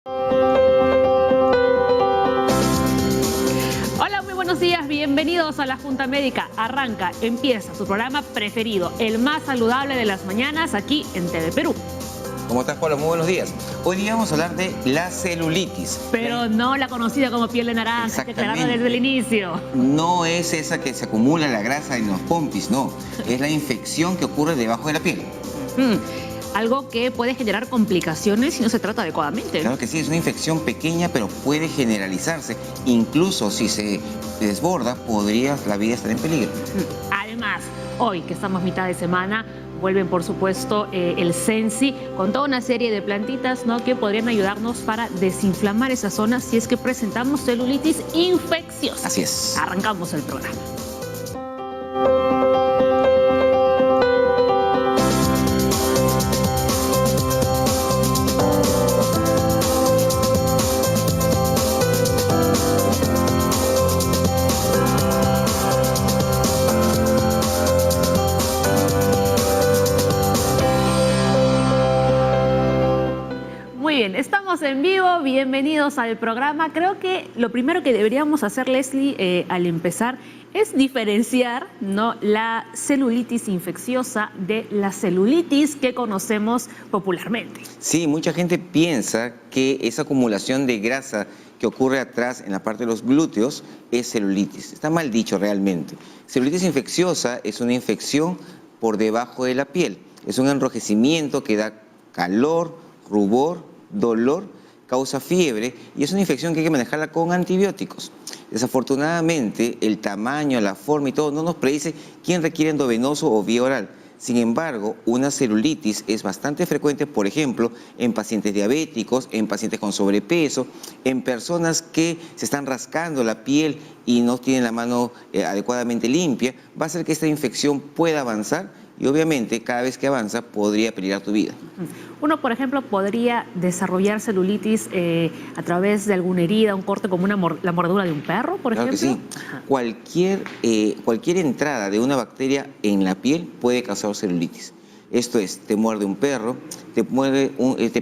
Hola, muy buenos días, bienvenidos a la Junta Médica. Arranca, empieza su programa preferido, el más saludable de las mañanas, aquí en TV Perú. ¿Cómo estás, Paula? Muy buenos días. Hoy día vamos a hablar de la celulitis. Pero no la conocida como piel de naranja, que aclararlo desde el inicio. No es esa que se acumula la grasa en los pompis, no. Es la infección que ocurre debajo de la piel. Algo que puede generar complicaciones si no se trata adecuadamente. Claro que sí, es una infección pequeña, pero puede generalizarse. Incluso si se desborda, podría la vida estar en peligro. Además, hoy que estamos mitad de semana, vuelven por supuesto el Sensi con toda una serie de plantitas, ¿no?, que podrían ayudarnos para desinflamar esa zona si es que presentamos celulitis infecciosa. Así es. Arrancamos el programa. Muy bien, estamos en vivo, bienvenidos al programa. Creo que lo primero que deberíamos hacer, Leslie, al empezar, es diferenciar, ¿no?, la celulitis infecciosa de la celulitis que conocemos popularmente. Sí, mucha gente piensa que esa acumulación de grasa que ocurre atrás en la parte de los glúteos es celulitis. Está mal dicho realmente. Celulitis infecciosa es una infección por debajo de la piel. Es un enrojecimiento que da calor, rubor, dolor, causa fiebre y es una infección que hay que manejarla con antibióticos. Desafortunadamente, el tamaño, la forma y todo no nos predice quién requiere endovenoso o vía oral. Sin embargo, una celulitis es bastante frecuente, por ejemplo, en pacientes diabéticos, en pacientes con sobrepeso, en personas que se están rascando la piel y no tienen la mano adecuadamente limpia. Va a hacer que esta infección pueda avanzar y obviamente cada vez que avanza podría peligrar tu vida. Uno, por ejemplo, podría desarrollar celulitis a través de alguna herida, un corte como la mordedura de un perro, por ejemplo. Claro que sí. Cualquier entrada de una bacteria en la piel puede causar celulitis. Esto es, te muerde un perro, te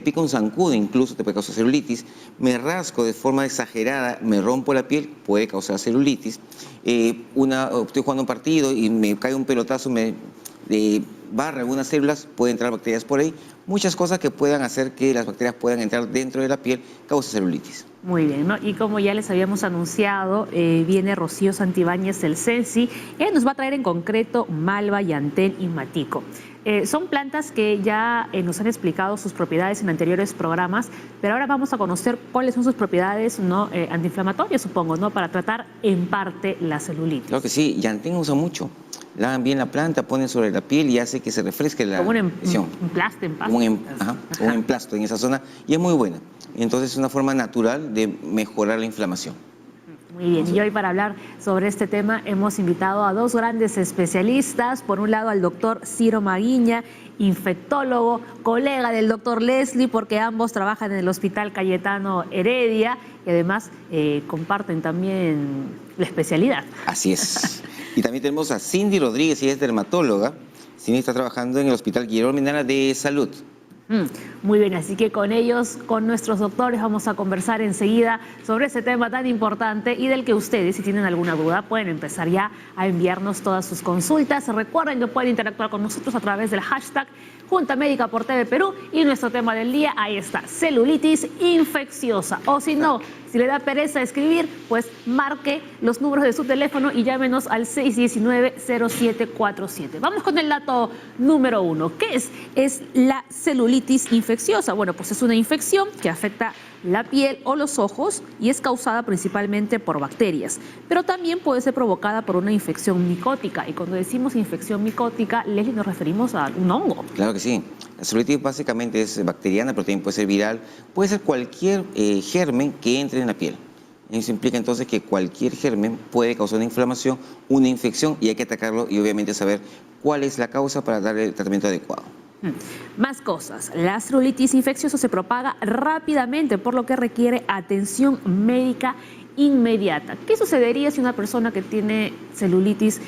pica un zancudo, incluso te puede causar celulitis. Me rasco de forma exagerada, me rompo la piel, puede causar celulitis. Estoy jugando un partido y me cae un pelotazo, barra algunas células, pueden entrar bacterias por ahí. Muchas cosas que puedan hacer que las bacterias puedan entrar dentro de la piel causa celulitis. Muy bien, ¿no? Y como ya les habíamos anunciado, viene Rocío Santibáñez del Sensi. Ella nos va a traer en concreto malva, llantén y matico. Son plantas que ya nos han explicado sus propiedades en anteriores programas, pero ahora vamos a conocer cuáles son sus propiedades, ¿no?, antiinflamatorias, supongo, ¿no?, para tratar en parte la celulitis. Claro que sí, llantén usa mucho. Lavan bien la planta, ponen sobre la piel y hace que se refresque la lesión. Un emplaste, un emplasto en esa zona y es muy buena. Entonces es una forma natural de mejorar la inflamación. Muy bien, y hoy para hablar sobre este tema hemos invitado a dos grandes especialistas. Por un lado al doctor Ciro Maguiña, infectólogo, colega del doctor Leslie, porque ambos trabajan en el Hospital Cayetano Heredia y además comparten también la especialidad. Así es. Y también tenemos a Cindy Rodríguez, ella es dermatóloga. Cindy está trabajando en el Hospital Guillermo Mindana de Salud. Muy bien, así que con ellos, con nuestros doctores, vamos a conversar enseguida sobre ese tema tan importante y del que ustedes, si tienen alguna duda, pueden empezar ya a enviarnos todas sus consultas. Recuerden que pueden interactuar con nosotros a través del hashtag Junta Médica por TV Perú y nuestro tema del día, ahí está, celulitis infecciosa. O si no, si le da pereza escribir, pues marque los números de su teléfono y llámenos al 619-0747. Vamos con el dato número 1. ¿Qué es? Es la celulitis infecciosa. Bueno, pues es una infección que afecta la piel o los ojos y es causada principalmente por bacterias, pero también puede ser provocada por una infección micótica. Y cuando decimos infección micótica, Leslie, nos referimos a un hongo. Claro que sí. La celulitis básicamente es bacteriana, pero también puede ser viral. Puede ser cualquier germen que entre en la piel. Eso implica entonces que cualquier germen puede causar una inflamación, una infección, y hay que atacarlo y obviamente saber cuál es la causa para darle el tratamiento adecuado. Más cosas. La celulitis infecciosa se propaga rápidamente, por lo que requiere atención médica inmediata. ¿Qué sucedería si una persona que tiene celulitis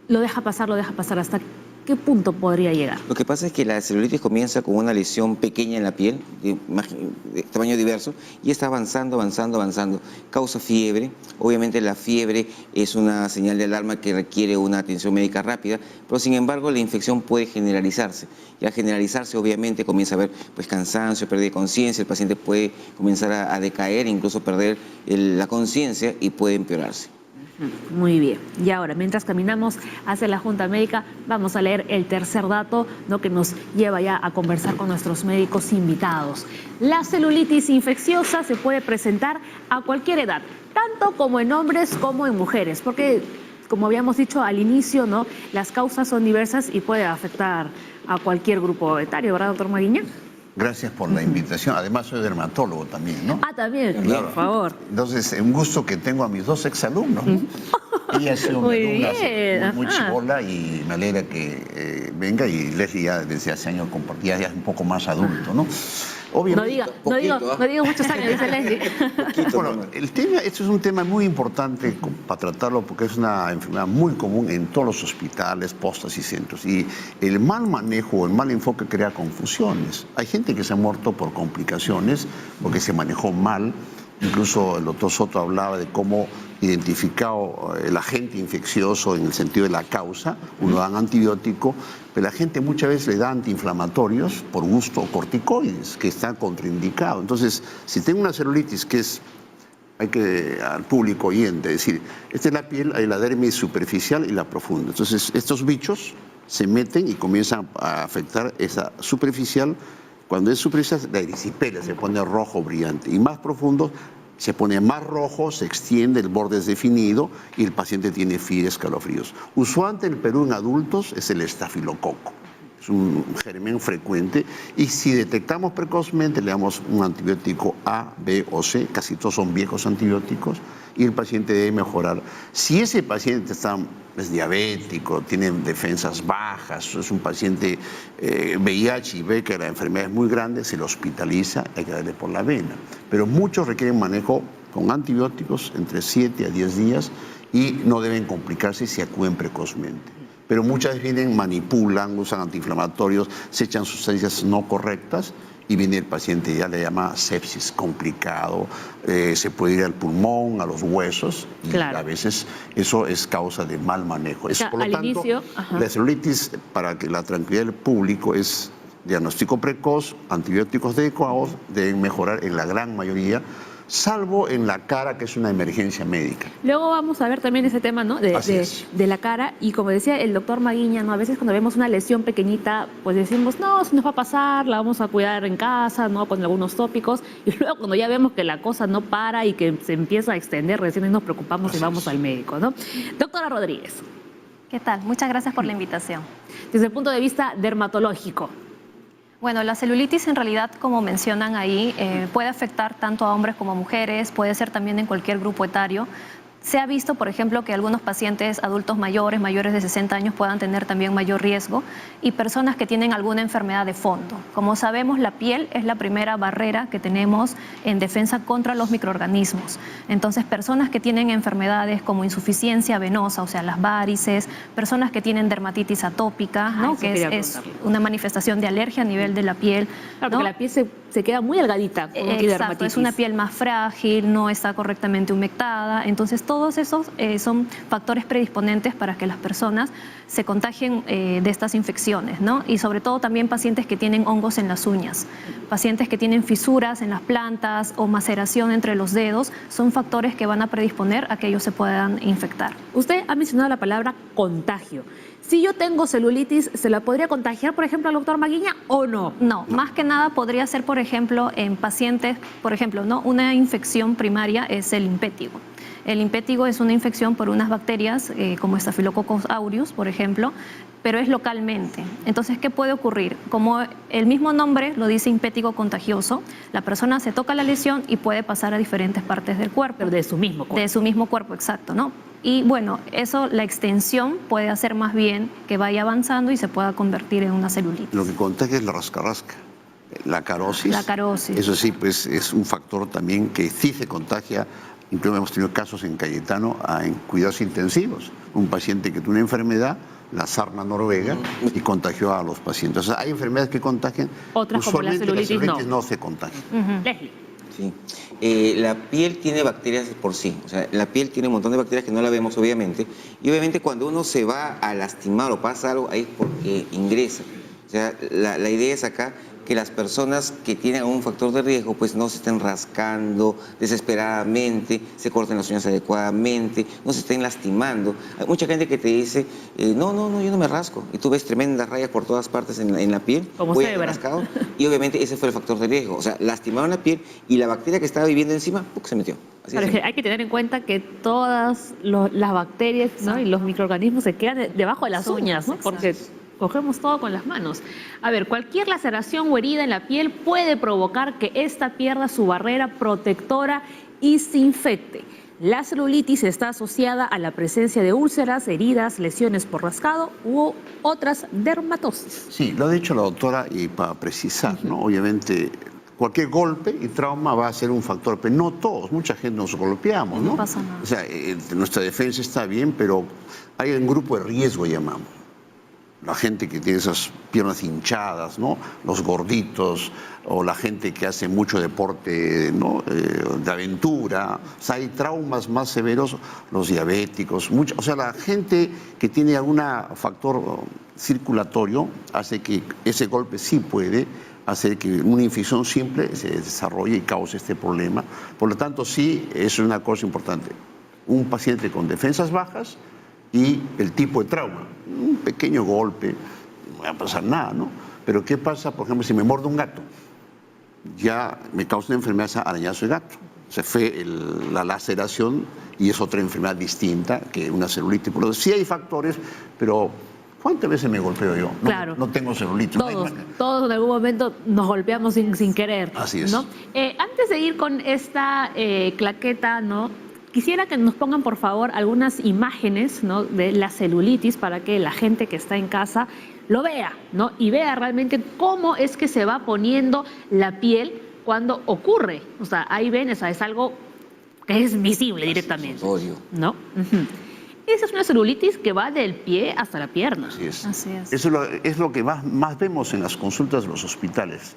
lo deja pasar hasta qué punto podría llegar? Lo que pasa es que la celulitis comienza con una lesión pequeña en la piel, de tamaño diverso, y está avanzando, avanzando, avanzando. Causa fiebre. Obviamente la fiebre es una señal de alarma que requiere una atención médica rápida, pero sin embargo la infección puede generalizarse. Y al generalizarse, obviamente, comienza a haber pues, cansancio, pérdida de conciencia, el paciente puede comenzar a decaer, incluso perder la conciencia y puede empeorarse. Muy bien. Y ahora, mientras caminamos hacia la Junta Médica, vamos a leer el tercer dato, ¿no?, que nos lleva ya a conversar con nuestros médicos invitados. La celulitis infecciosa se puede presentar a cualquier edad, tanto como en hombres como en mujeres, porque, como habíamos dicho al inicio, ¿no?, las causas son diversas y puede afectar a cualquier grupo etario, ¿verdad, doctor Maguiña? Gracias por la invitación. Además, soy dermatólogo también, ¿no? Ah, también, Claro. por favor. Entonces, un gusto que tengo a mis dos exalumnos, ¿no? Ella ha sido Muy mi alumna bien, muy ajá. chibola y me alegra que venga, y Leslie ya desde hace años compartía, ya es un poco más adulto, ¿no? No Obviamente, digo muchos años, dice Leslie. bueno, este es un tema muy importante para tratarlo porque es una enfermedad muy común en todos los hospitales, postas y centros. Y el mal manejo o el mal enfoque crea confusiones. Hay gente que se ha muerto por complicaciones porque se manejó mal. Incluso el doctor Soto hablaba de cómo identificado el agente infeccioso en el sentido de la causa, uno da un antibiótico, pero la gente muchas veces le da antiinflamatorios por gusto, o corticoides, que están contraindicados. Entonces, si tengo una celulitis que es, hay que al público oyente decir, esta es la piel, hay la dermis superficial y la profunda. Entonces, estos bichos se meten y comienzan a afectar esa superficial. Cuando es superficial, la erisipela se pone rojo brillante, y más profundo se pone más rojo, se extiende, el borde es definido y el paciente tiene fiebre, escalofríos. Usualmente en el Perú en adultos es el estafilococo. Es un germen frecuente, y si detectamos precozmente le damos un antibiótico A, B o C, casi todos son viejos antibióticos, y el paciente debe mejorar. Si ese paciente es diabético, tiene defensas bajas, es un paciente VIH y ve que la enfermedad es muy grande, se lo hospitaliza, hay que darle por la vena. Pero muchos requieren manejo con antibióticos entre 7 a 10 días y no deben complicarse si acuden precozmente. Pero muchas veces vienen, manipulan, usan antiinflamatorios, se echan sustancias no correctas y viene el paciente, ya le llama sepsis complicado, se puede ir al pulmón, a los huesos, y claro, a veces eso es causa de mal manejo. O sea, Por lo al tanto, inicio, ajá, la celulitis, para que la tranquilidad del público, es diagnóstico precoz, antibióticos adecuados, deben mejorar en la gran mayoría, salvo en la cara, que es una emergencia médica. Luego vamos a ver también ese tema, ¿no?, de la cara, y como decía el doctor Maguiña, ¿no?, a veces cuando vemos una lesión pequeñita, pues decimos, no, se nos va a pasar, la vamos a cuidar en casa, ¿no?, con algunos tópicos, y luego cuando ya vemos que la cosa no para y que se empieza a extender, recién nos preocupamos y vamos al médico, ¿no? Doctora Rodríguez. ¿Qué tal? Muchas gracias por la invitación. Desde el punto de vista dermatológico. Bueno, la celulitis en realidad, como mencionan ahí, puede afectar tanto a hombres como a mujeres, puede ser también en cualquier grupo etario. Se ha visto, por ejemplo, que algunos pacientes adultos mayores, mayores de 60 años, puedan tener también mayor riesgo, y personas que tienen alguna enfermedad de fondo. Como sabemos, la piel es la primera barrera que tenemos en defensa contra los microorganismos. Entonces, personas que tienen enfermedades como insuficiencia venosa, o sea, las varices, personas que tienen dermatitis atópica, ¿no?, que es una manifestación de alergia a nivel de la piel. Claro, ¿no?, porque la piel se queda muy delgadita. Exacto, es una piel más frágil, no está correctamente humectada. Entonces, todos esos son factores predisponentes para que las personas se contagien de estas infecciones, ¿no? Y sobre todo también pacientes que tienen hongos en las uñas, pacientes que tienen fisuras en las plantas o maceración entre los dedos, son factores que van a predisponer a que ellos se puedan infectar. Usted ha mencionado la palabra contagio. Si yo tengo celulitis, ¿se la podría contagiar, por ejemplo, al doctor Maguiña o no? No, más que nada podría ser, por ejemplo, en pacientes, por ejemplo, ¿no?, una infección primaria es el impétigo. El impétigo es una infección por unas bacterias como Staphylococcus aureus, por ejemplo, pero es localmente. Entonces, ¿qué puede ocurrir? Como el mismo nombre lo dice, impétigo contagioso, la persona se toca la lesión y puede pasar a diferentes partes del cuerpo. Pero de su mismo cuerpo. De su mismo cuerpo, exacto, ¿no? Y bueno, eso, la extensión puede hacer más bien que vaya avanzando y se pueda convertir en una celulitis. Lo que contagia es la rascarrasca. La carosis. La carosis. Eso sí, pues es un factor también que sí se contagia. Incluso hemos tenido casos en Cayetano en cuidados intensivos. Un paciente que tiene una enfermedad la sarna noruega, y contagió a los pacientes. O sea, hay enfermedades que contagian. Otras, como la celulitis, no se contagia. Leslie. Sí. La piel tiene bacterias por sí, o sea, la piel tiene un montón de bacterias que no la vemos obviamente, y obviamente cuando uno se va a lastimar o pasa algo, ahí es porque ingresa. O sea, la idea es acá que las personas que tienen un factor de riesgo pues no se estén rascando desesperadamente, se corten las uñas adecuadamente, no se estén lastimando. Hay mucha gente que te dice, no, yo no me rasco, y tú ves tremendas rayas por todas partes en la piel, como voy cebra. rascado, y obviamente ese fue el factor de riesgo. O sea, lastimaron la piel y la bacteria que estaba viviendo encima, ¡puc!, se metió. Así Pero de es que simple. hay que tener en cuenta que todas las bacterias, ¿no?, y los microorganismos se quedan debajo de las Son uñas, ¿no? exacto. Porque cogemos todo con las manos. A ver, cualquier laceración o herida en la piel puede provocar que ésta pierda su barrera protectora y se infecte. La celulitis está asociada a la presencia de úlceras, heridas, lesiones por rascado u otras dermatosis. Sí, lo ha dicho la doctora, y para precisar, ¿no? Obviamente, cualquier golpe y trauma va a ser un factor, pero no todos, mucha gente nos golpeamos, ¿no? No pasa nada. O sea, nuestra defensa está bien, pero hay un grupo de riesgo, llamamos. La gente que tiene esas piernas hinchadas, ¿no? Los gorditos, o la gente que hace mucho deporte, ¿no?, de aventura. O sea, hay traumas más severos, los diabéticos, o sea, la gente que tiene algún factor circulatorio hace que ese golpe sí puede hacer que una infección simple se desarrolle y cause este problema. Por lo tanto, sí, es una cosa importante. Un paciente con defensas bajas y el tipo de trauma. Un pequeño golpe, no va a pasar nada, ¿no? Pero ¿qué pasa, por ejemplo, si me muerde un gato? Ya me causa una enfermedad arañazo de gato. Se fue la laceración y es otra enfermedad distinta que una celulitis. Por lo tanto, sí hay factores, pero ¿cuántas veces me golpeo yo? No, Claro. No tengo celulitis. Todos en algún momento nos golpeamos sin querer. Así es. ¿No? Antes de ir con esta claqueta, ¿no?, quisiera que nos pongan, por favor, algunas imágenes, ¿no?, de la celulitis para que la gente que está en casa lo vea, ¿no?, y vea realmente cómo es que se va poniendo la piel cuando ocurre. O sea, ahí ven, es algo que es visible directamente, Odio. ¿no? Esa es una celulitis que va del pie hasta la pierna. Así es. Así es. Eso es lo que más vemos en las consultas de los hospitales.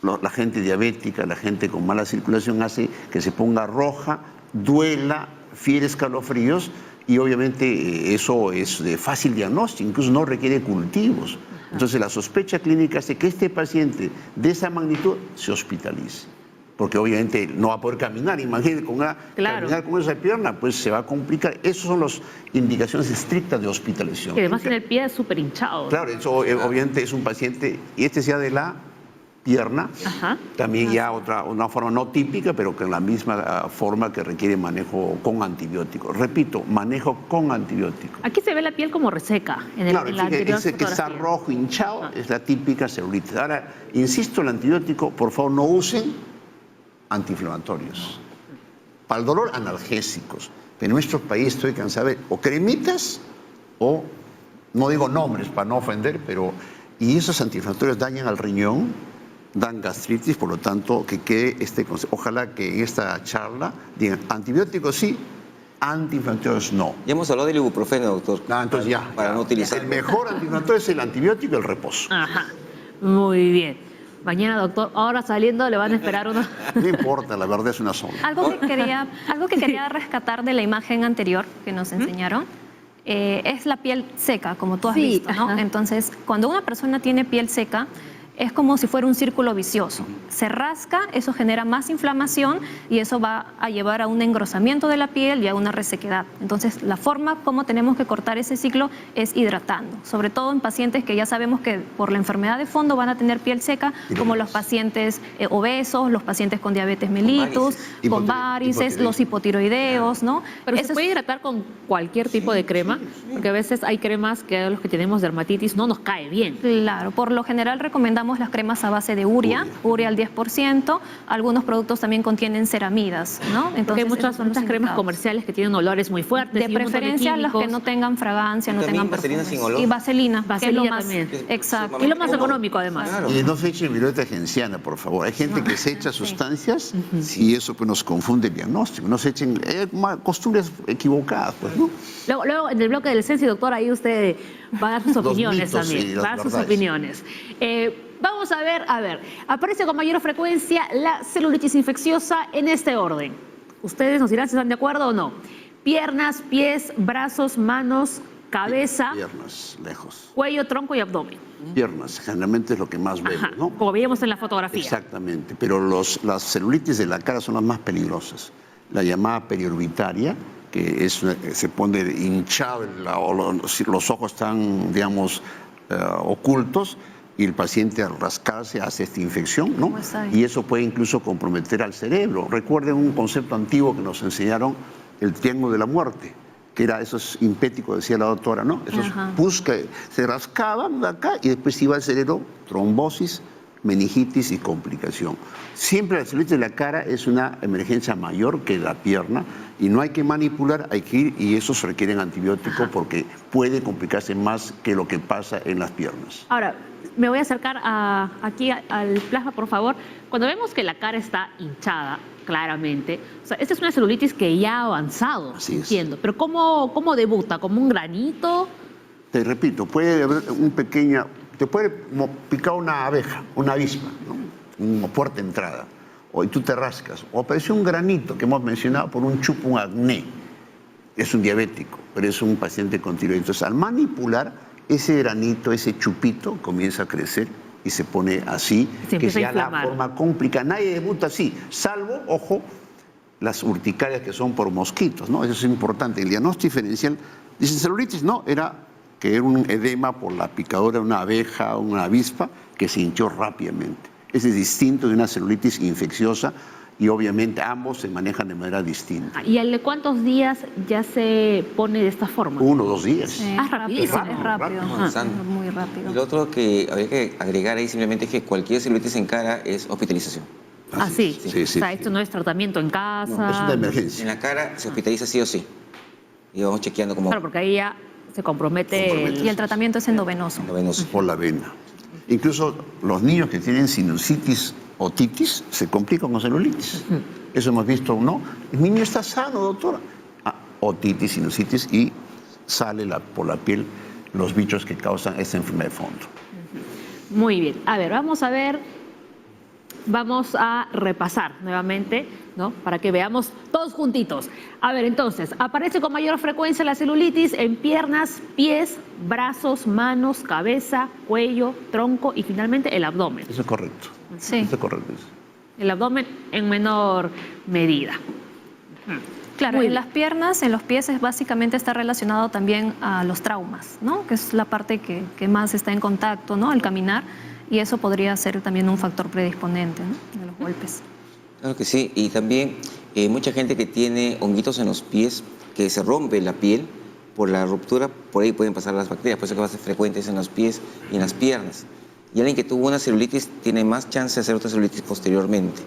La gente diabética, la gente con mala circulación hace que se ponga roja, duela, fiere, escalofríos, y obviamente eso es de fácil diagnóstico, incluso no requiere cultivos. Entonces la sospecha clínica hace que este paciente de esa magnitud se hospitalice, porque obviamente no va a poder caminar. Imagínate, caminar con esa pierna, pues se va a complicar. Esas son las indicaciones estrictas de hospitalización. Que además en el pie es súper hinchado. Claro, eso obviamente es un paciente, y este sea de la pierna, Ajá. también ya una forma no típica, pero que en la misma forma que requiere manejo con antibióticos. Repito, manejo con antibióticos. Aquí se ve la piel como reseca en Claro, en la anterior ese que está fotografía. rojo, hinchado, es la típica celulitis. Ahora, insisto, el antibiótico, por favor, no usen antiinflamatorios. Para el dolor, analgésicos. Pero en nuestro país estoy cansado de o cremitas o, no digo nombres para no ofender, pero, y esos antiinflamatorios dañan al riñón, dan gastritis, por lo tanto, que quede este concepto. Ojalá que en esta charla digan antibióticos sí, antiinflamatorios no. Ya hemos hablado del ibuprofeno, doctor. Entonces ya. Para no utilizarlo. El mejor antiinflamatorio es el antibiótico y el reposo. Ajá. Muy bien. Mañana, doctor, ahora saliendo le van a esperar uno. No importa, la verdad es una sola. Algo que quería rescatar de la imagen anterior que nos enseñaron es la piel seca, como tú has Sí, visto, ¿no? ajá. Entonces, cuando una persona tiene piel seca, es como si fuera un círculo vicioso. Se rasca, eso genera más inflamación y eso va a llevar a un engrosamiento de la piel y a una resequedad. Entonces, la forma como tenemos que cortar ese ciclo es hidratando, sobre todo en pacientes que ya sabemos que por la enfermedad de fondo van a tener piel seca, como los pacientes obesos, los pacientes con diabetes mellitus, con varices, los hipotiroideos, ¿no? Pero Eso se es- puede hidratar con cualquier tipo de crema, porque a veces hay cremas que a los que tenemos dermatitis no nos cae bien. Claro, por lo general recomendamos recomendamos las cremas a base de urea al 10%. Algunos productos también contienen ceramidas, ¿no? Porque hay Entonces, esos muchas son los cremas indicados. comerciales que tienen olores muy fuertes. De y un montón preferencia las que químicos. no tengan fragancia, no También tengan vaselina perfumes. sin olor. Y vaselina, que es lo Vaselina más también. exacto. Y lo más económico, además. Claro. Y no se echen virueta genciana, por favor. Hay gente que se echa sí. sustancias y eso pues nos confunde el diagnóstico. No se echen costumbres equivocadas, pues, ¿no? Luego, en el bloque del Sensi, doctor, ahí usted va a dar sus Los opiniones mitos y también. las Va a dar sus verdades. opiniones. Vamos a ver, aparece con mayor frecuencia la celulitis infecciosa en este orden. Ustedes nos dirán si están de acuerdo o no. Piernas, pies, brazos, manos, cabeza, Piernas, lejos. cuello, tronco y abdomen. Piernas, generalmente es lo que más vemos, Ajá, ¿no? como veíamos en la fotografía. Exactamente, pero las celulitis de la cara son las más peligrosas. La llamada periorbitaria, que es se pone hinchado, los ojos están, digamos, ocultos, y el paciente al rascarse hace esta infección, ¿no? Como está ahí. Y eso puede incluso comprometer al cerebro. Recuerden un concepto antiguo que nos enseñaron, el triángulo de la muerte, que era esos impéticos, decía la doctora, ¿no? Esos Ajá. pus que se rascaban de acá y después iba al cerebro, trombosis, meningitis y complicación. Siempre la celulitis de la cara es una emergencia mayor que la pierna y no hay que manipular, hay que ir y esos requieren antibiótico porque puede complicarse más que lo que pasa en las piernas. Ahora, me voy a acercar aquí al plasma, por favor. Cuando vemos que la cara está hinchada, claramente, o sea, esta es una celulitis que ya ha avanzado, Así es. entiendo. Pero ¿cómo debuta? ¿Como un granito? Te repito, puede haber te puede picar una abeja, una avispa, ¿no? Una puerta de entrada, y tú te rascas, o aparece un granito que hemos mencionado por un chupo, un acné. Es un diabético, pero es un paciente con tiroides. Entonces, al manipular, ese granito, ese chupito, comienza a crecer y se pone así, Se que empieza a ya la inflamar. forma complicada. Nadie debuta así, salvo, ojo, las urticarias que son por mosquitos, ¿no? Eso es importante. El diagnóstico diferencial, dicen celulitis, no, era un edema por la picadura de una abeja o una avispa que se hinchó rápidamente. Ese es distinto de una celulitis infecciosa y obviamente ambos se manejan de manera distinta. ¿Y al de cuántos días ya se pone de esta forma? 1 o 2 días. Ah, rapidísimo. Es rápido, Avanzando. muy rápido. Y lo otro que habría que agregar ahí simplemente es que cualquier celulitis en cara es hospitalización. Ah, sí. Sí, sí, O sea, sí. esto no es tratamiento en casa. No, es una En emergencia. la cara se hospitaliza sí o sí. Y vamos chequeando como Claro, porque ahí ya se compromete Compromete. Y el tratamiento es endovenoso. venoso. Por la vena. Incluso los niños que tienen sinusitis o otitis se complican con celulitis. Eso hemos visto, ¿no? El niño está sano, doctora. Otitis, sinusitis y sale por la piel los bichos que causan esta enfermedad de fondo. Muy bien. A ver, vamos a repasar nuevamente, ¿no? Para que veamos todos juntitos. A ver, entonces, aparece con mayor frecuencia la celulitis en piernas, pies, brazos, manos, cabeza, cuello, tronco y finalmente el abdomen. Eso es correcto. Sí. Eso es correcto. El abdomen en menor medida. Claro, Muy en bien. las piernas, en los pies, básicamente está relacionado también a los traumas, ¿no? Que es la parte que más está en contacto, ¿no? Al caminar, y eso podría ser también un factor predisponente, ¿no? De los golpes. Claro que sí. Y también mucha gente que tiene honguitos en los pies, que se rompe la piel por la ruptura, por ahí pueden pasar las bacterias, por eso que va a ser frecuentes en los pies y en las piernas. Y alguien que tuvo una celulitis tiene más chance de hacer otra celulitis posteriormente.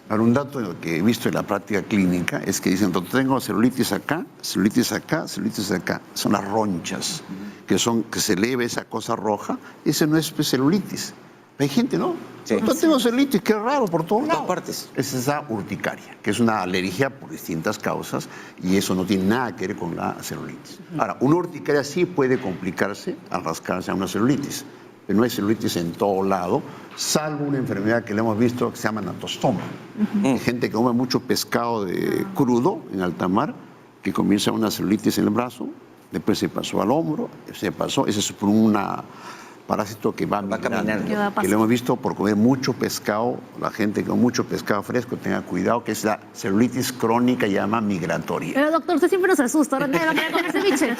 Ahora, un dato que he visto en la práctica clínica es que dicen, doctor, tengo celulitis acá, celulitis acá, celulitis acá. Son las ronchas, que se eleva esa cosa roja. Ese no es celulitis. Hay gente, ¿no? Sí. Doctor, tengo celulitis, qué raro, por todos Por lados. todas partes. Es esa urticaria, que es una alergia por distintas causas y eso no tiene nada que ver con la celulitis. Ahora, una urticaria sí puede complicarse al rascarse a una celulitis. Pero no hay celulitis en todo lado, salvo una enfermedad que le hemos visto que se llama anatostoma. Hay gente que come mucho pescado crudo en alta mar, que comienza una celulitis en el brazo, después se pasó al hombro, ese es por un parásito que va caminando. Que va que lo hemos visto por comer mucho pescado, la gente que come mucho pescado fresco, tenga cuidado, que es la celulitis crónica, llama migratoria. Pero doctor, usted siempre nos asusta. Ahora nadie va a querer comer ceviche.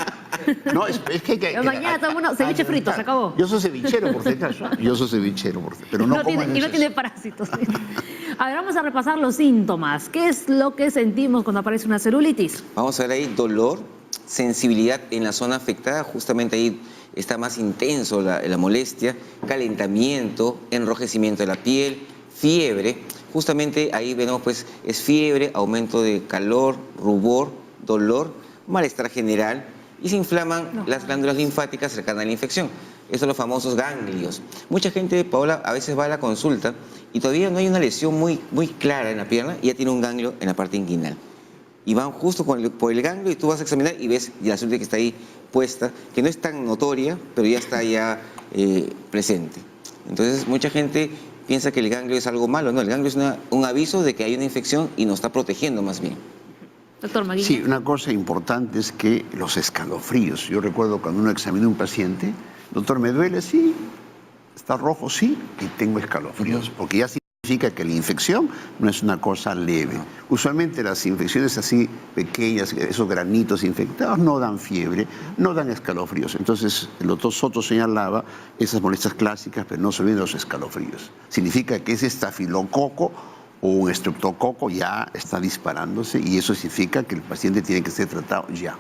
No, es que hay que... Mañana todo el mundo, ceviche frito, se acabó. Yo soy cevichero, por si acaso. Yo soy cevichero, pero no como en Y no exceso. tiene parásitos. A ver, vamos a repasar los síntomas. ¿Qué es lo que sentimos cuando aparece una celulitis? Vamos a ver ahí dolor sensibilidad en la zona afectada, justamente ahí está más intenso la molestia, calentamiento, enrojecimiento de la piel, fiebre. Justamente ahí vemos pues es fiebre, aumento de calor, rubor, dolor, malestar general y se inflaman las glándulas linfáticas cercanas a la infección. Esos son los famosos ganglios. Mucha gente, Paola, a veces va a la consulta y todavía no hay una lesión muy clara en la pierna y ya tiene un ganglio en la parte inguinal. Y van justo por el ganglio y tú vas a examinar y ves la célula que está ahí puesta, que no es tan notoria, pero ya está presente. Entonces, mucha gente piensa que el ganglio es algo malo. No, el ganglio es un aviso de que hay una infección y nos está protegiendo más bien. Doctor Maguiña. Sí, una cosa importante es que los escalofríos. Yo recuerdo cuando uno examinó a un paciente, doctor, ¿me duele? Sí. ¿Está rojo? Sí. Y tengo escalofríos, porque ya significa que la infección no es una cosa leve. Usualmente las infecciones así pequeñas, esos granitos infectados, no dan fiebre, no dan escalofríos. Entonces, el doctor Soto señalaba esas molestias clásicas, pero no se olviden los escalofríos. Significa que ese estafilococo o un estreptococo ya está disparándose y eso significa que el paciente tiene que ser tratado ya.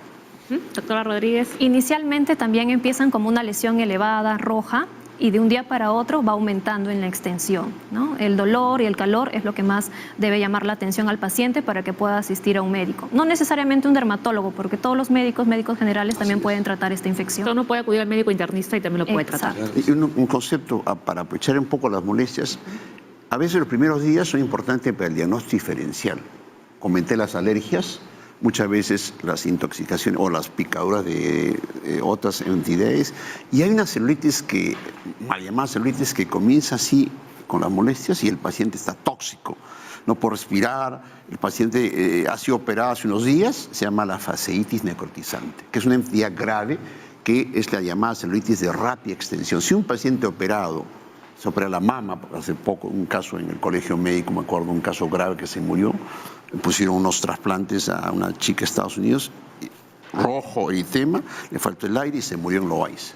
Doctora Rodríguez. Inicialmente también empiezan como una lesión elevada, roja, y de un día para otro va aumentando en la extensión, ¿no? El dolor y el calor es lo que más debe llamar la atención al paciente para que pueda asistir a un médico. No necesariamente un dermatólogo, porque todos los médicos generales también pueden tratar esta infección. Uno puede acudir al médico internista y también lo puede tratar. Y un concepto para aprovechar un poco las molestias. A veces los primeros días son importantes para el diagnóstico diferencial. Comenté las alergias, muchas veces las intoxicaciones o las picaduras de otras entidades. Y hay una celulitis mal llamada celulitis, que comienza así con las molestias y el paciente está tóxico. No puede respirar, el paciente ha sido operado hace unos días, se llama la fasciitis necrotizante, que es una entidad grave que es la llamada celulitis de rápida extensión. Si un paciente operado se opera la mama, hace poco un caso en el colegio médico, me acuerdo, un caso grave que se murió, pusieron unos trasplantes a una chica de Estados Unidos, rojo, eritema, le faltó el aire y se murió en Loaiza.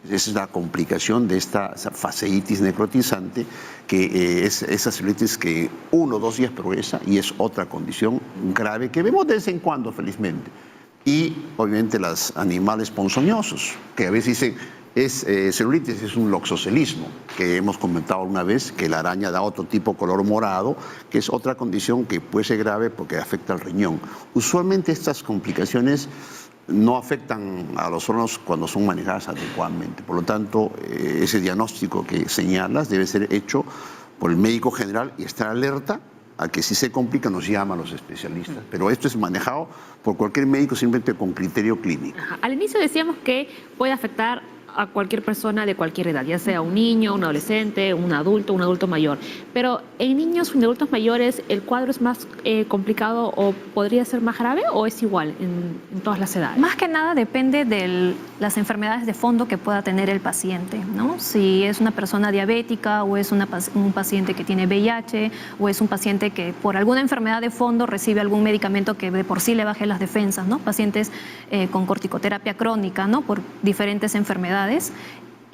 Esa es la complicación de esta fasciitis necrotizante, que es esa celulitis que 1 o 2 días progresa y es otra condición grave que vemos de vez en cuando, felizmente. Y obviamente los animales ponzoñosos, que a veces dicen, celulitis es un loxocelismo, que hemos comentado una vez, que la araña da otro tipo de color morado, que es otra condición que puede ser grave porque afecta al riñón. Usualmente estas complicaciones no afectan a los órganos cuando son manejadas adecuadamente. Por lo tanto, ese diagnóstico que señalas debe ser hecho por el médico general y estar alerta a que si se complica nos llama a los especialistas. Pero esto es manejado por cualquier médico simplemente con criterio clínico. Al inicio decíamos que puede afectar a cualquier persona de cualquier edad, ya sea un niño, un adolescente, un adulto mayor. Pero en niños y en adultos mayores, ¿el cuadro es más complicado o podría ser más grave o es igual en todas las edades? Más que nada depende de las enfermedades de fondo que pueda tener el paciente, ¿no? Si es una persona diabética o es un paciente que tiene VIH o es un paciente que por alguna enfermedad de fondo recibe algún medicamento que de por sí le baje las defensas, ¿no? Pacientes con corticoterapia crónica, ¿no? Por diferentes enfermedades.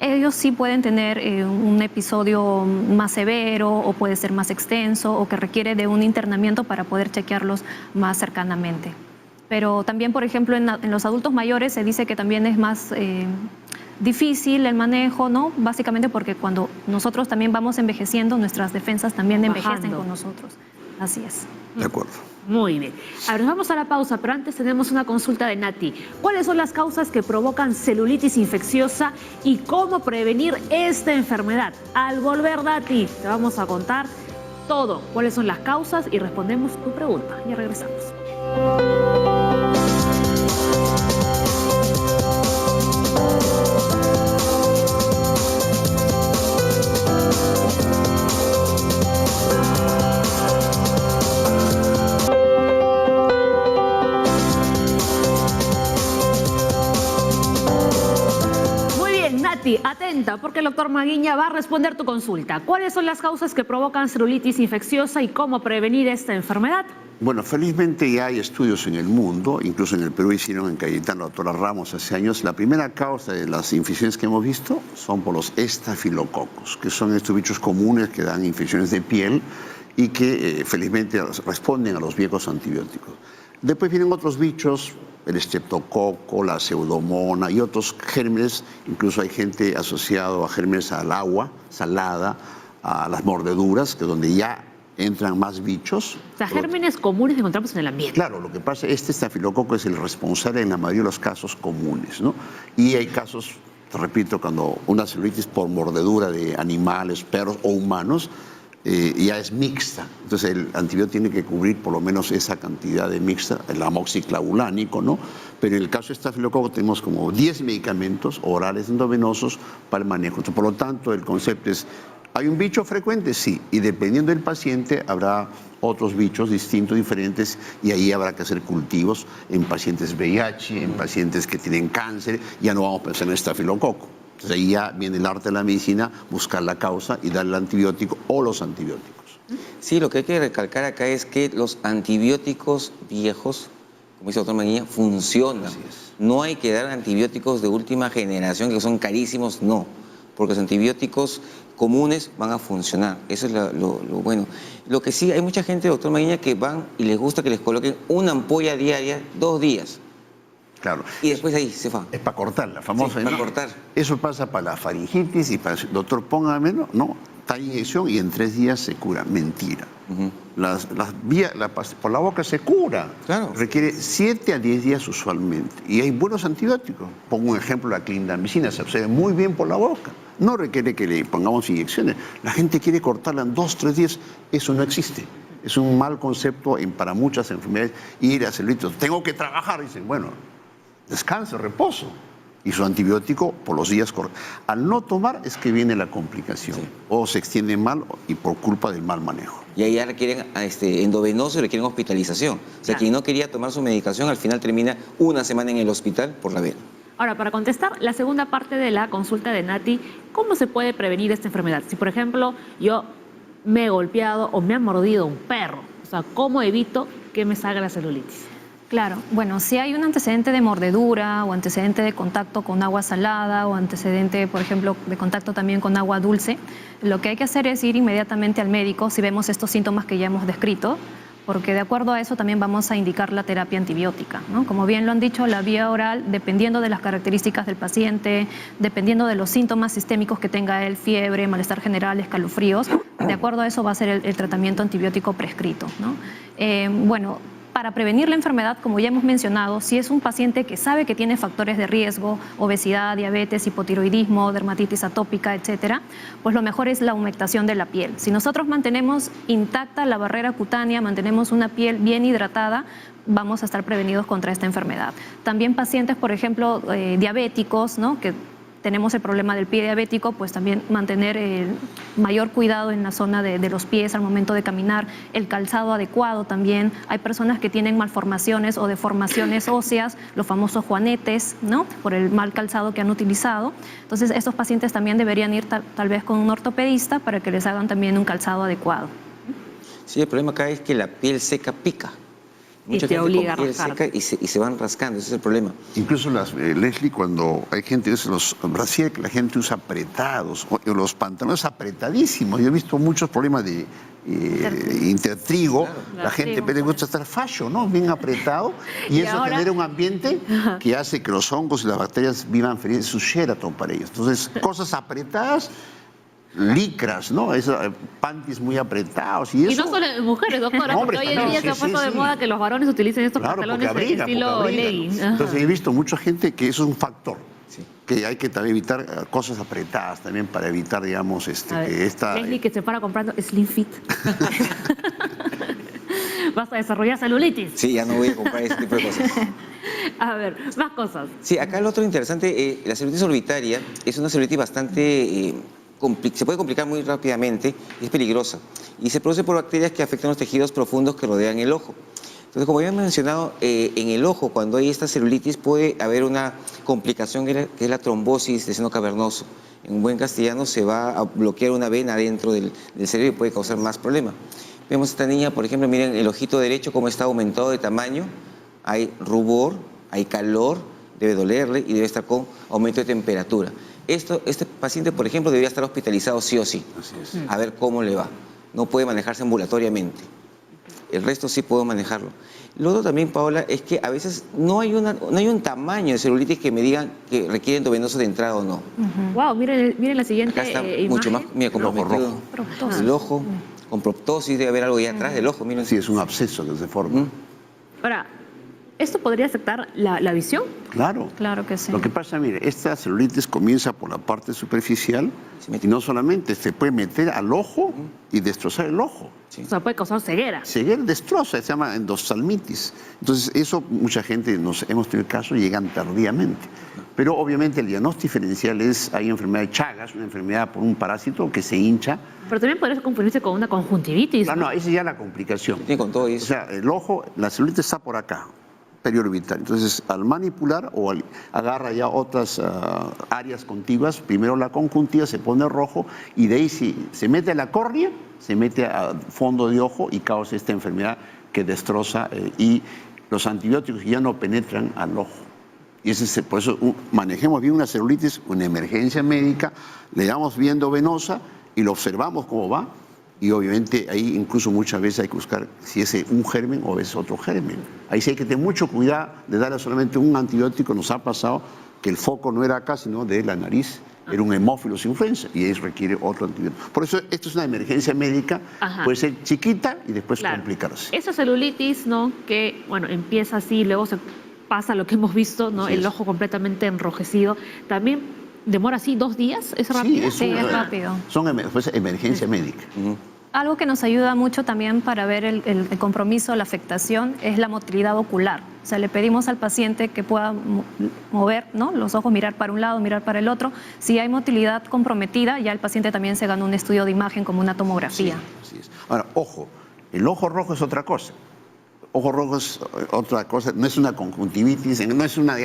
Ellos sí pueden tener un episodio más severo o puede ser más extenso o que requiere de un internamiento para poder chequearlos más cercanamente. Pero también, por ejemplo, en los adultos mayores se dice que también es más difícil el manejo, ¿no? Básicamente porque cuando nosotros también vamos envejeciendo, nuestras defensas también envejecen con nosotros. Así es. De acuerdo. Muy bien. Ahora nos vamos a la pausa, pero antes tenemos una consulta de Nati. ¿Cuáles son las causas que provocan celulitis infecciosa y cómo prevenir esta enfermedad? Al volver, Nati, te vamos a contar todo, cuáles son las causas y respondemos tu pregunta. Ya regresamos. Atenta, porque el doctor Maguiña va a responder tu consulta. ¿Cuáles son las causas que provocan celulitis infecciosa y cómo prevenir esta enfermedad? Bueno, felizmente ya hay estudios en el mundo, incluso en el Perú hicieron en Cayetano, la doctora Ramos hace años. La primera causa de las infecciones que hemos visto son por los estafilococos, que son estos bichos comunes que dan infecciones de piel y que felizmente responden a los viejos antibióticos. Después vienen otros bichos, el estreptococo, la pseudomona y otros gérmenes. Incluso hay gente asociado a gérmenes al agua salada, a las mordeduras, que donde ya entran más bichos. O sea, gérmenes comunes que encontramos en el ambiente. Claro, lo que pasa, este estafilococo es el responsable en la mayoría de los casos comunes, ¿no? Y hay casos, te repito, cuando una celulitis por mordedura de animales, perros o humanos, ya es mixta. Entonces el antibiótico tiene que cubrir por lo menos esa cantidad de mixta, el amoxiclavulánico, ¿no? Pero en el caso de estafilococo tenemos como 10 medicamentos orales endovenosos para el manejo. Entonces, por lo tanto, el concepto es, ¿hay un bicho frecuente? Sí. Y dependiendo del paciente habrá otros bichos distintos, diferentes, y ahí habrá que hacer cultivos en pacientes VIH, en pacientes que tienen cáncer. Ya no vamos a pensar en estafilococo. Entonces ahí ya viene el arte de la medicina, buscar la causa y darle el antibiótico o los antibióticos. Sí, lo que hay que recalcar acá es que los antibióticos viejos, como dice el doctor Manguiña, funcionan. Así es. No hay que dar antibióticos de última generación que son carísimos, no. Porque los antibióticos comunes van a funcionar. Eso es lo bueno. Lo que sí, hay mucha gente, doctor Manguiña, que van y les gusta que les coloquen una ampolla diaria 2 días. Claro. Y después ahí se va. Es para cortar, la famosa. Sí, para cortar. Eso pasa para la faringitis y para el doctor, póngame, no, tal inyección y en 3 días se cura. Mentira. Ujú. Por la boca se cura. Claro. Requiere 7 a 10 días usualmente. Y hay buenos antibióticos. Pongo un ejemplo, la clindamicina se absorbe muy bien por la boca. No requiere que le pongamos inyecciones. La gente quiere cortarla en 2 o 3 días. Eso no existe. Es un mal concepto para muchas enfermedades. Ir a celulitis, tengo que trabajar. Dicen, bueno, descanso, reposo. Y su antibiótico por los días correctos. Al no tomar es que viene la complicación. Sí. O se extiende mal y por culpa del mal manejo. Y ahí ya requieren endovenoso y requieren hospitalización. O sea, Claro. quien no quería tomar su medicación al final termina una semana en el hospital por la vena. Ahora, para contestar la segunda parte de la consulta de Nati, ¿cómo se puede prevenir esta enfermedad? Si, por ejemplo, yo me he golpeado o me ha mordido un perro, o sea, ¿cómo evito que me salga la celulitis? Claro, bueno, si hay un antecedente de mordedura o antecedente de contacto con agua salada o antecedente, por ejemplo, de contacto también con agua dulce, lo que hay que hacer es ir inmediatamente al médico si vemos estos síntomas que ya hemos descrito, porque de acuerdo a eso también vamos a indicar la terapia antibiótica, ¿no? Como bien lo han dicho, la vía oral, dependiendo de las características del paciente, dependiendo de los síntomas sistémicos que tenga él, fiebre, malestar general, escalofríos, de acuerdo a eso va a ser el tratamiento antibiótico prescrito, ¿no? Bueno, para prevenir la enfermedad, como ya hemos mencionado, si es un paciente que sabe que tiene factores de riesgo, obesidad, diabetes, hipotiroidismo, dermatitis atópica, etcétera, pues lo mejor es la humectación de la piel. Si nosotros mantenemos intacta la barrera cutánea, mantenemos una piel bien hidratada, vamos a estar prevenidos contra esta enfermedad. También pacientes, por ejemplo, diabéticos, ¿no? Que tenemos el problema del pie diabético, pues también mantener mayor cuidado en la zona de los pies al momento de caminar, el calzado adecuado también. Hay personas que tienen malformaciones o deformaciones óseas, los famosos juanetes, ¿no? Por el mal calzado que han utilizado. Entonces, estos pacientes también deberían ir tal vez con un ortopedista para que les hagan también un calzado adecuado. Sí, el problema acá es que la piel seca pica. Y te obliga a piel rascar. seca y se van rascando, ese es el problema. Incluso Leslie, cuando hay gente, los brasier que la gente usa apretados, o los pantalones apretadísimos. Yo he visto muchos problemas de intertrigo. Claro. La gente Sí, le gusta estar fascio, ¿no? Bien apretado. Y eso ahora- genera un ambiente que hace que los hongos y las bacterias vivan felices. Es un Sheraton para ellos. Entonces, cosas apretadas, licras, ¿no? Panties muy apretados. Y Y eso, no solo en mujeres, doctora, porque Hombres hoy en también, día se ha sí, puesto sí, de sí. moda que los varones utilicen estos claro, porque pantalones de abriga, estilo porque abriga. legging. Ajá. Entonces he visto mucha gente que eso es un factor. Sí. Que hay que también evitar cosas apretadas también para evitar, digamos, A ver, que esta... Leslie que se para comprando Slim Fit. Vas a desarrollar celulitis. Sí, ya no voy a comprar ese tipo de cosas. A ver, más cosas. Sí, acá lo otro interesante, la celulitis orbitaria es una celulitis bastante... se puede complicar muy rápidamente, es peligrosa y se produce por bacterias que afectan los tejidos profundos que rodean el ojo. Entonces, como ya he mencionado, en el ojo, cuando hay esta celulitis, puede haber una complicación que es la trombosis de seno cavernoso. En buen castellano se va a bloquear una vena dentro del cerebro y puede causar más problemas. Vemos a esta niña, por ejemplo, miren el ojito derecho cómo está aumentado de tamaño, hay rubor, hay calor, debe dolerle y debe estar con aumento de temperatura. Este paciente, por ejemplo, debería estar hospitalizado sí o sí. Así es. A ver cómo le va. No puede manejarse ambulatoriamente. El resto sí puedo manejarlo. Lo otro también, Paola, es que a veces no hay un tamaño de celulitis que me digan que requiere endovenoso de entrada o no. Wow, miren la siguiente Acá está imagen. mucho más, mira, comprometido. Proptosis. El ojo, con proptosis, debe haber algo ahí atrás del ojo, miren. Sí, es un absceso que se forma. Ahora, ¿esto podría afectar la visión? Claro. Claro que sí. Lo que pasa, mire, esta celulitis comienza por la parte superficial y no solamente se puede meter al ojo y destrozar el ojo. Sí. O sea, puede causar ceguera. Ceguera destroza, se llama endoftalmitis. Entonces, eso mucha gente, hemos tenido casos, llegan tardíamente. Pero obviamente el diagnóstico diferencial es, hay enfermedad de Chagas, una enfermedad por un parásito que se hincha. Pero también podría confundirse con una conjuntivitis. No, esa es ya la complicación. Tiene con todo O eso. sea, el ojo, la celulitis está por acá, periorbital. Entonces, al manipular o agarra ya otras áreas contiguas, primero la conjuntiva se pone rojo y de ahí si se mete a la córnea, se mete al fondo de ojo y causa esta enfermedad que destroza y los antibióticos ya no penetran al ojo. Y por eso manejemos bien una celulitis, una emergencia médica, le damos viendo venosa y lo observamos cómo va. Y obviamente ahí incluso muchas veces hay que buscar si es un germen o es otro germen. Ahí sí hay que tener mucho cuidado de darle solamente un antibiótico. Nos ha pasado que el foco no era acá, sino de la nariz. Era un hemófilos influenza y ahí requiere otro antibiótico. Por eso esto es una emergencia médica, puede ser chiquita y después complicarse. Esa celulitis, ¿no? Que, bueno, empieza así, luego se pasa lo que hemos visto, ¿no? Así El es. ojo completamente enrojecido. También demora así 2 días, ¿es rápido? Sí, es rápido. Son emergencia médica. Algo que nos ayuda mucho también para ver el compromiso, la afectación, es la motilidad ocular. O sea, le pedimos al paciente que pueda mover, ¿no?, los ojos, mirar para un lado, mirar para el otro. Si hay motilidad comprometida, ya el paciente también se gana un estudio de imagen como una tomografía. Sí, así es. Ahora, ojo, el ojo rojo es otra cosa. Ojo rojo es otra cosa, no es una conjuntivitis, no es una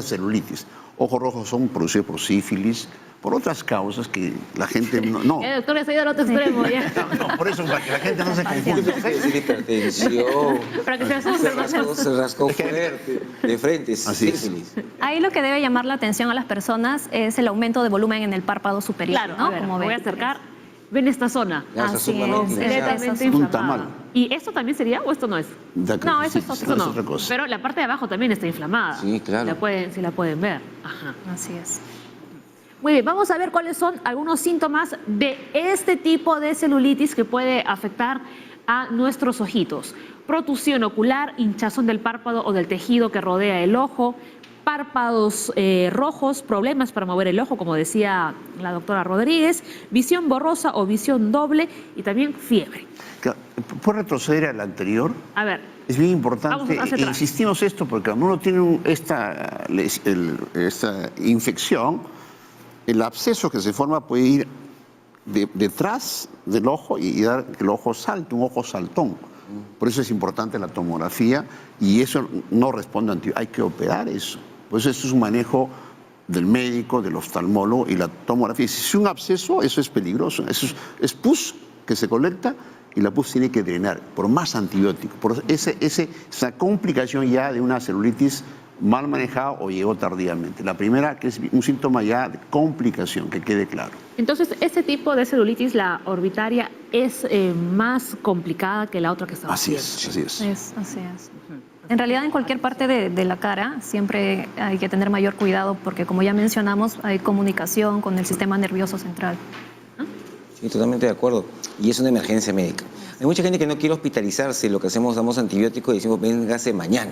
celulitis. Ojos rojos son producidos por sífilis, por otras causas que la gente no. El doctor se ha ido al otro extremo ya. No, por eso, para que la gente no se confunda. Es hipertensión. Para que se asuste. Se rascó fuerte, de frente, Así es. sífilis. Ahí lo que debe llamar la atención a las personas es el aumento de volumen en el párpado superior. Claro, ¿no? a ver, Como me voy a ven. acercar. Ven esta zona. Ya, esa Así zona es, no, Completamente Un inflamada. tamal. ¿Y esto también sería o esto no es? No, eso es Sí, otra no, no. es otra cosa. Pero la parte de abajo también está inflamada. Sí, claro. Si la pueden ver. Ajá. Así es. Muy bien, vamos a ver cuáles son algunos síntomas de este tipo de celulitis que puede afectar a nuestros ojitos. Protusión ocular, hinchazón del párpado o del tejido que rodea el ojo, párpados rojos, problemas para mover el ojo, como decía la doctora Rodríguez, visión borrosa o visión doble y también fiebre. ¿Puedo retroceder al anterior? A ver, Es bien Vamos importante, hacia atrás. insistimos esto, porque cuando uno tiene esta infección, el absceso que se forma puede ir detrás del ojo y dar que el ojo salte, un ojo saltón. Por eso es importante la tomografía y eso no responde a antibióticos. Hay que operar eso. Por eso es un manejo del médico, del oftalmólogo y la tomografía. Si es un absceso, eso es peligroso. Eso es pus que se colecta y la pus tiene que drenar por más antibióticos. Por esa complicación ya de una celulitis mal manejada o llegó tardíamente. La primera, que es un síntoma ya de complicación, que quede claro. entonces este tipo de celulitis, la orbitaria, es más complicada que la otra que estamos Así viendo. es, así es. Así es. En realidad, en cualquier parte de la cara siempre hay que tener mayor cuidado porque, como ya mencionamos, hay comunicación con el sistema nervioso central. Sí, totalmente de acuerdo. Y es una emergencia médica. Hay mucha gente que no quiere hospitalizarse, lo que hacemos, damos antibióticos y decimos, véngase mañana,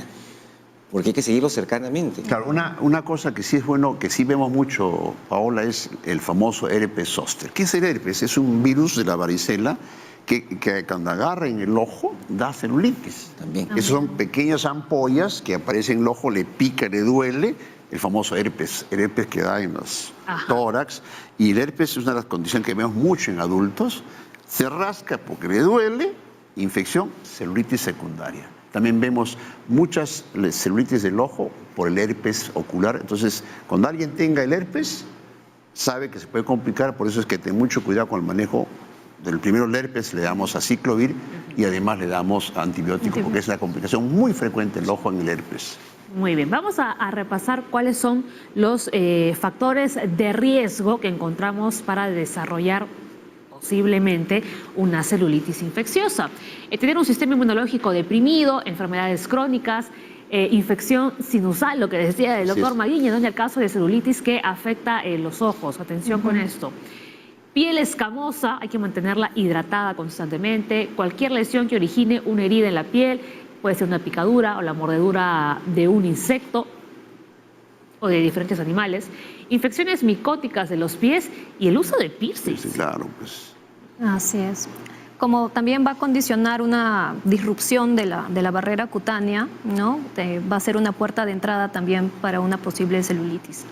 porque hay que seguirlo cercanamente. Claro, una cosa que sí es bueno, que sí vemos mucho, Paola, es el famoso herpes zóster. ¿Qué es el herpes? Es un virus de la varicela que cuando agarra en el ojo da celulitis. También. Esos son pequeñas ampollas que aparecen en el ojo, le pica, le duele, el famoso herpes, el herpes que da en los tórax. Y el herpes es una de las condiciones que vemos mucho en adultos. Se rasca porque le duele, infección, celulitis secundaria. También vemos muchas celulitis del ojo por el herpes ocular. Entonces, cuando alguien tenga el herpes, sabe que se puede complicar, por eso es que ten mucho cuidado con el manejo del primero el herpes, le damos aciclovir y además le damos antibiótico, porque es una complicación muy frecuente el ojo en el herpes. Muy bien, vamos a repasar cuáles son los factores de riesgo que encontramos para desarrollar posiblemente una celulitis infecciosa. Tener un sistema inmunológico deprimido, enfermedades crónicas, infección sinusal, lo que decía el doctor Maguiña, ¿no? En el caso de celulitis que afecta los ojos. Atención con esto. Piel escamosa, hay que mantenerla hidratada constantemente. Cualquier lesión que origine una herida en la piel, puede ser una picadura o la mordedura de un insecto o de diferentes animales. Infecciones micóticas de los pies y el uso de piercings. Sí, claro, pues. Así es. Como también va a condicionar una disrupción de la barrera cutánea, ¿no? Va a ser una puerta de entrada también para una posible celulitis.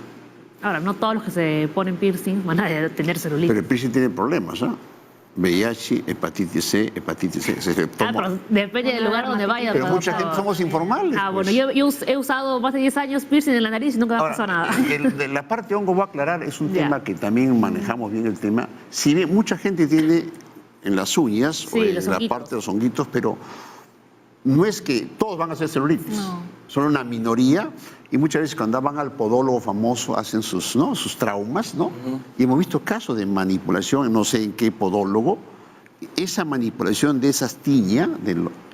Ahora, no todos los que se ponen piercing van a tener celulitis. Pero el piercing tiene problemas, ¿ah? VIH, hepatitis C, hepatitis C. Pero depende del lugar donde vaya. Pero mucha gente somos informales. Bueno, pues. yo he usado más de 10 años piercing en la nariz y nunca me ha pasado nada. De la parte hongo, voy a aclarar, es un tema que también manejamos bien el tema. Si bien mucha gente tiene en las uñas o en la parte de los honguitos, pero no es que todos van a hacer celulitis. No. Son una minoría y muchas veces cuando van al podólogo famoso hacen sus traumas, ¿no? Y hemos visto casos de manipulación, no sé en qué podólogo. Esa manipulación de esa astilla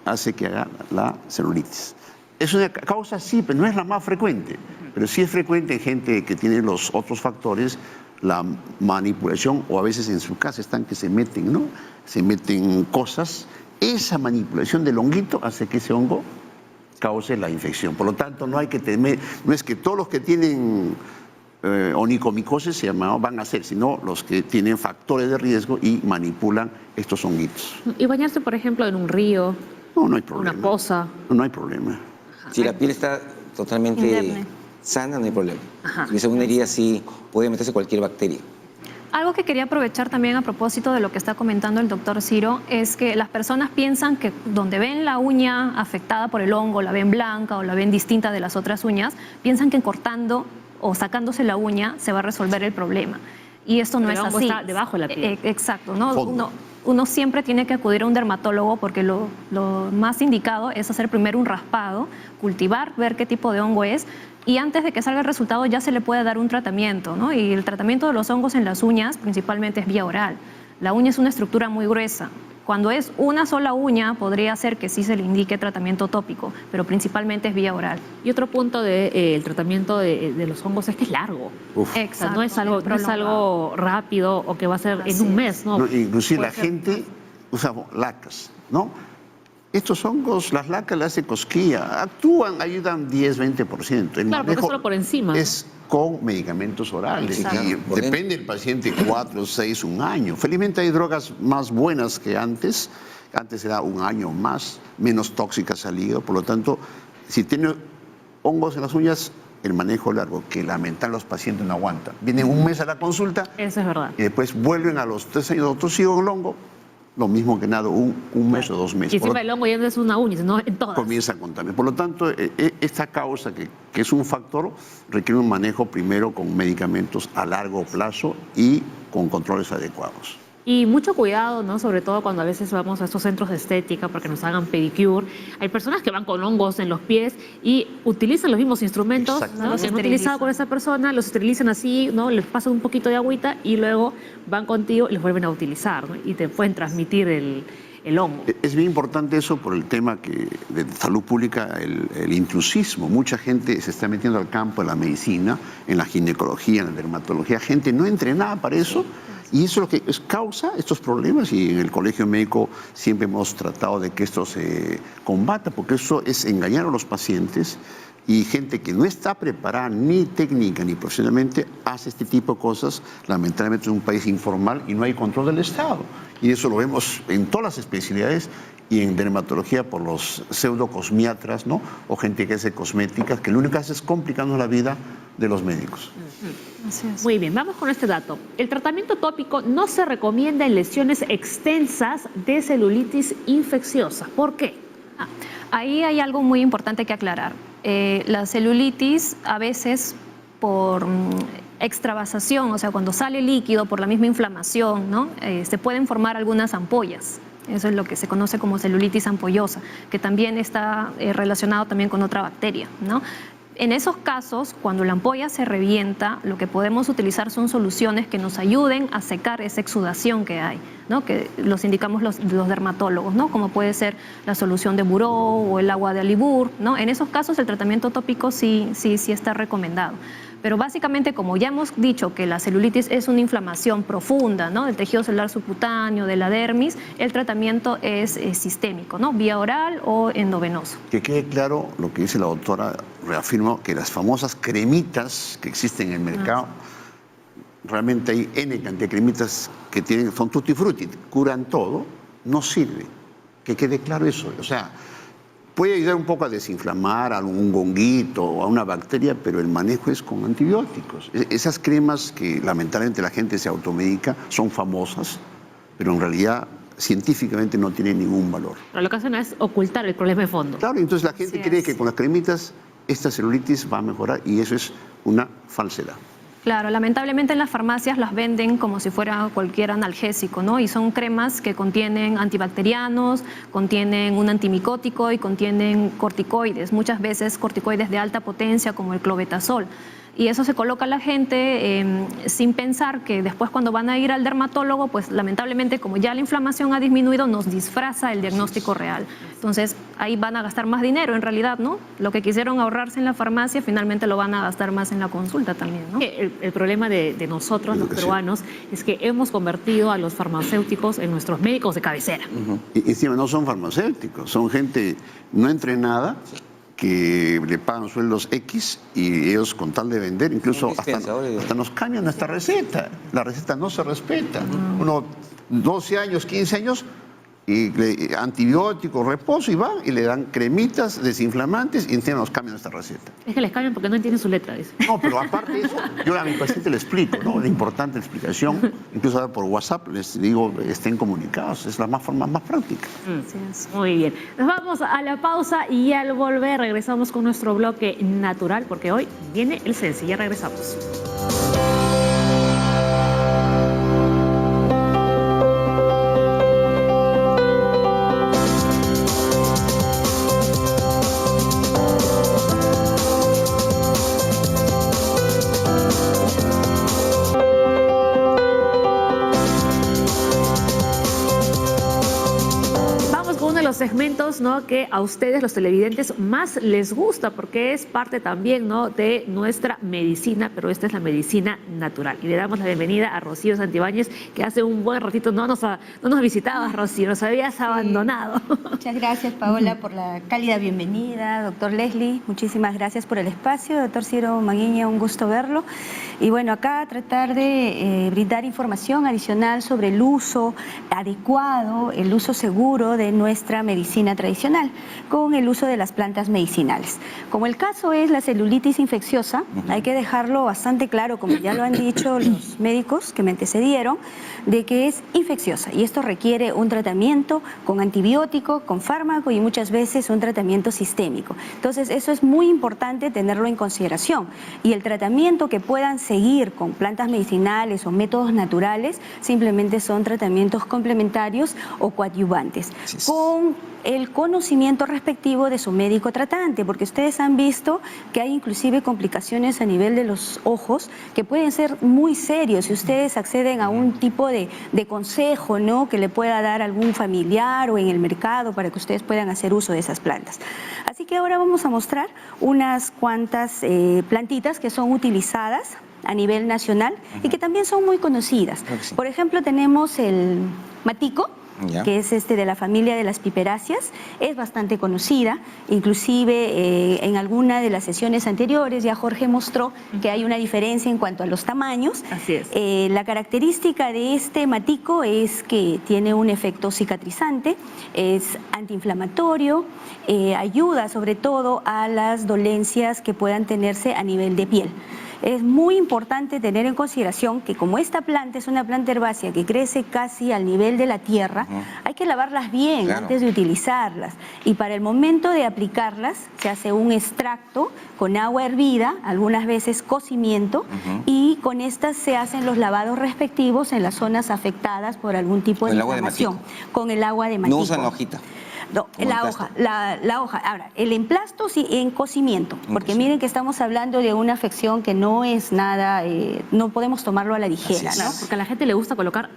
hace que haga la celulitis. Es una causa, sí, pero no es la más frecuente. Pero sí es frecuente en gente que tiene los otros factores, la manipulación, o a veces en su casa están que se meten, ¿no? Se meten cosas. Esa manipulación del honguito hace que ese hongo cause la infección. Por lo tanto, no hay que temer, no es que todos los que tienen onicomicosis van a ser, sino los que tienen factores de riesgo y manipulan estos honguitos. ¿Y bañarse, por ejemplo, en un río? No hay problema. Una poza. No hay problema. Si la piel está totalmente Indemne. sana, no hay problema. Ajá. Si es una herida, sí puede meterse cualquier bacteria. Algo que quería aprovechar también a propósito de lo que está comentando el doctor Ciro es que las personas piensan que donde ven la uña afectada por el hongo, la ven blanca o la ven distinta de las otras uñas, piensan que cortando o sacándose la uña se va a resolver el problema. Y esto no Pero es el hongo así. está debajo de la piel. Exacto, ¿no? Fondo. Uno siempre tiene que acudir a un dermatólogo porque lo más indicado es hacer primero un raspado, cultivar, ver qué tipo de hongo es y antes de que salga el resultado ya se le puede dar un tratamiento, ¿no? Y el tratamiento de los hongos en las uñas principalmente es vía oral. La uña es una estructura muy gruesa. Cuando es una sola uña podría ser que sí se le indique tratamiento tópico, pero principalmente es vía oral. Y otro punto del tratamiento de los hongos es que es largo. Uf. O sea, Exacto. no es algo rápido o que va a ser en un mes, ¿no? No, inclusive Puede la ser- gente usa lacas, ¿no? Estos hongos, las lacas le hacen cosquilla, actúan, ayudan 10-20%. El Claro, porque es manejo solo por encima, ¿no? es con medicamentos orales. Exacto. Y Por depende del paciente, 4, 6, un año. Felizmente hay drogas más buenas que antes. Antes era un año más, menos tóxicas al hígado. Por lo tanto, si tiene hongos en las uñas, el manejo largo, que lamentablemente los pacientes no aguantan. Vienen un mes a la consulta Eso es verdad. y después vuelven a los 3 años, otros siguen con el hongo, lo mismo que nada, un mes o 2 meses. Y Por lo encima el hongo ya no es una uña, sino en todas. comienza a contaminar. Por lo tanto, esta causa, que es un factor, requiere un manejo primero con medicamentos a largo plazo y con controles adecuados. Y mucho cuidado, ¿no? Sobre todo cuando a veces vamos a estos centros de estética para que nos hagan pedicure. Hay personas que van con hongos en los pies y utilizan los mismos instrumentos, Exacto. ¿no? Los Que han esterilizan. utilizado con esa persona, los esterilizan así, ¿no? Les pasan un poquito de agüita y luego van contigo y los vuelven a utilizar, ¿no? Y te pueden transmitir el hongo. Es bien importante eso por el tema de salud pública, el intrusismo. Mucha gente se está metiendo al campo de la medicina, en la ginecología, en la dermatología, gente no entrenada para eso. Y eso es lo que causa estos problemas y en el colegio médico siempre hemos tratado de que esto se combata, porque eso es engañar a los pacientes y gente que no está preparada ni técnica ni profesionalmente hace este tipo de cosas. Lamentablemente es un país informal y no hay control del Estado. Y eso lo vemos en todas las especialidades y en dermatología por los pseudocosmiatras, ¿no? O gente que hace cosméticas, que lo único que hace es complicarnos la vida de los médicos. Así es. Muy bien, vamos con este dato. El tratamiento tópico no se recomienda en lesiones extensas de celulitis infecciosa. ¿Por qué? Ahí hay algo muy importante que aclarar. La celulitis a veces por extravasación, o sea, cuando sale líquido por la misma inflamación, ¿no? Se pueden formar algunas ampollas. Eso es lo que se conoce como celulitis ampollosa, que también está relacionado también con otra bacteria, ¿no? En esos casos, cuando la ampolla se revienta, lo que podemos utilizar son soluciones que nos ayuden a secar esa exudación que hay, ¿no? Que los indicamos los dermatólogos, ¿no? Como puede ser la solución de Buró o el agua de Alibur, ¿no? En esos casos el tratamiento tópico sí está recomendado. Pero básicamente, como ya hemos dicho que la celulitis es una inflamación profunda, ¿no? Del tejido celular subcutáneo, de la dermis, el tratamiento es sistémico, ¿no? Vía oral o endovenoso. Que quede claro lo que dice la doctora, reafirmo que las famosas cremitas que existen en el mercado, realmente hay N cantidad de cremitas que son tutti frutti, curan todo, no sirve. Que quede claro eso. O sea, puede ayudar un poco a desinflamar a algún gonguito o a una bacteria, pero el manejo es con antibióticos. Esas cremas que lamentablemente la gente se automedica son famosas, pero en realidad científicamente no tienen ningún valor. Pero lo que hacen es ocultar el problema de fondo. Claro, entonces la gente cree que con las cremitas esta celulitis va a mejorar y eso es una falsedad. Claro, lamentablemente en las farmacias las venden como si fuera cualquier analgésico, ¿no? Y son cremas que contienen antibacterianos, contienen un antimicótico y contienen corticoides, muchas veces corticoides de alta potencia como el clobetasol. Y eso se coloca a la gente sin pensar que después cuando van a ir al dermatólogo, pues lamentablemente como ya la inflamación ha disminuido, nos disfraza el diagnóstico real. Entonces ahí van a gastar más dinero en realidad, ¿no? Lo que quisieron ahorrarse en la farmacia finalmente lo van a gastar más en la consulta también, ¿no? El problema de nosotros, los peruanos, es que hemos convertido a los farmacéuticos en nuestros médicos de cabecera. Y encima no son farmacéuticos, son gente no entrenada, que le pagan sueldos X y ellos con tal de vender, incluso hasta nos cambian esta receta. La receta no se respeta. Uno, 12 años, 15 años, y antibióticos, reposo, y van y le dan cremitas desinflamantes y encima nos cambian esta receta. Es que les cambian porque no entienden su letra, dice. No, pero aparte de eso, yo a mi paciente le explico, ¿no? La importante explicación, incluso ahora por WhatsApp les digo, estén comunicados, es la forma más práctica. Muy bien. Nos vamos a la pausa y al volver regresamos con nuestro bloque natural, porque hoy viene el Sensi. Ya regresamos. Segmentos, ¿no?, que a ustedes los televidentes más les gusta porque es parte también, ¿no?, de nuestra medicina, pero esta es la medicina natural. Y le damos la bienvenida a Rocío Santibáñez, que hace un buen ratito no nos visitabas, Rocío, nos habías abandonado. Muchas gracias, Paola, por la cálida bienvenida. Doctor Leslie, muchísimas gracias por el espacio. Doctor Ciro Maguiña, un gusto verlo. Y bueno, acá tratar de brindar información adicional sobre el uso adecuado, el uso seguro de nuestra medicina tradicional con el uso de las plantas medicinales. Como el caso es la celulitis infecciosa, hay que dejarlo bastante claro, como ya lo han dicho los médicos que me antecedieron, de que es infecciosa y esto requiere un tratamiento con antibiótico, con fármaco y muchas veces un tratamiento sistémico. Entonces eso es muy importante tenerlo en consideración y el tratamiento que puedan seguir con plantas medicinales o métodos naturales simplemente son tratamientos complementarios o coadyuvantes, con el conocimiento respectivo de su médico tratante, porque ustedes han visto que hay inclusive complicaciones a nivel de los ojos que pueden ser muy serios si ustedes acceden a un tipo de consejo, ¿no?, que le pueda dar algún familiar o en el mercado para que ustedes puedan hacer uso de esas plantas. Así que ahora vamos a mostrar unas cuantas plantitas que son utilizadas a nivel nacional y que también son muy conocidas. Por ejemplo, tenemos el matico, que es de la familia de las piperáceas, es bastante conocida, inclusive en alguna de las sesiones anteriores ya Jorge mostró que hay una diferencia en cuanto a los tamaños. Así es. La característica de este matico es que tiene un efecto cicatrizante, es antiinflamatorio, ayuda sobre todo a las dolencias que puedan tenerse a nivel de piel. Es muy importante tener en consideración que como esta planta es una planta herbácea que crece casi al nivel de la tierra, hay que lavarlas bien antes de utilizarlas. Y para el momento de aplicarlas se hace un extracto con agua hervida, algunas veces cocimiento, y con estas se hacen los lavados respectivos en las zonas afectadas por algún tipo de inflamación. Con el agua de matico. No usan la hojita. No, Como la emplasto. hoja, la hoja. Ahora, el emplasto sí en cocimiento, porque cocimiento. miren que estamos hablando de una afección que no es nada, no podemos tomarlo a la ligera, Así es. ¿no? Porque a la gente le gusta colocar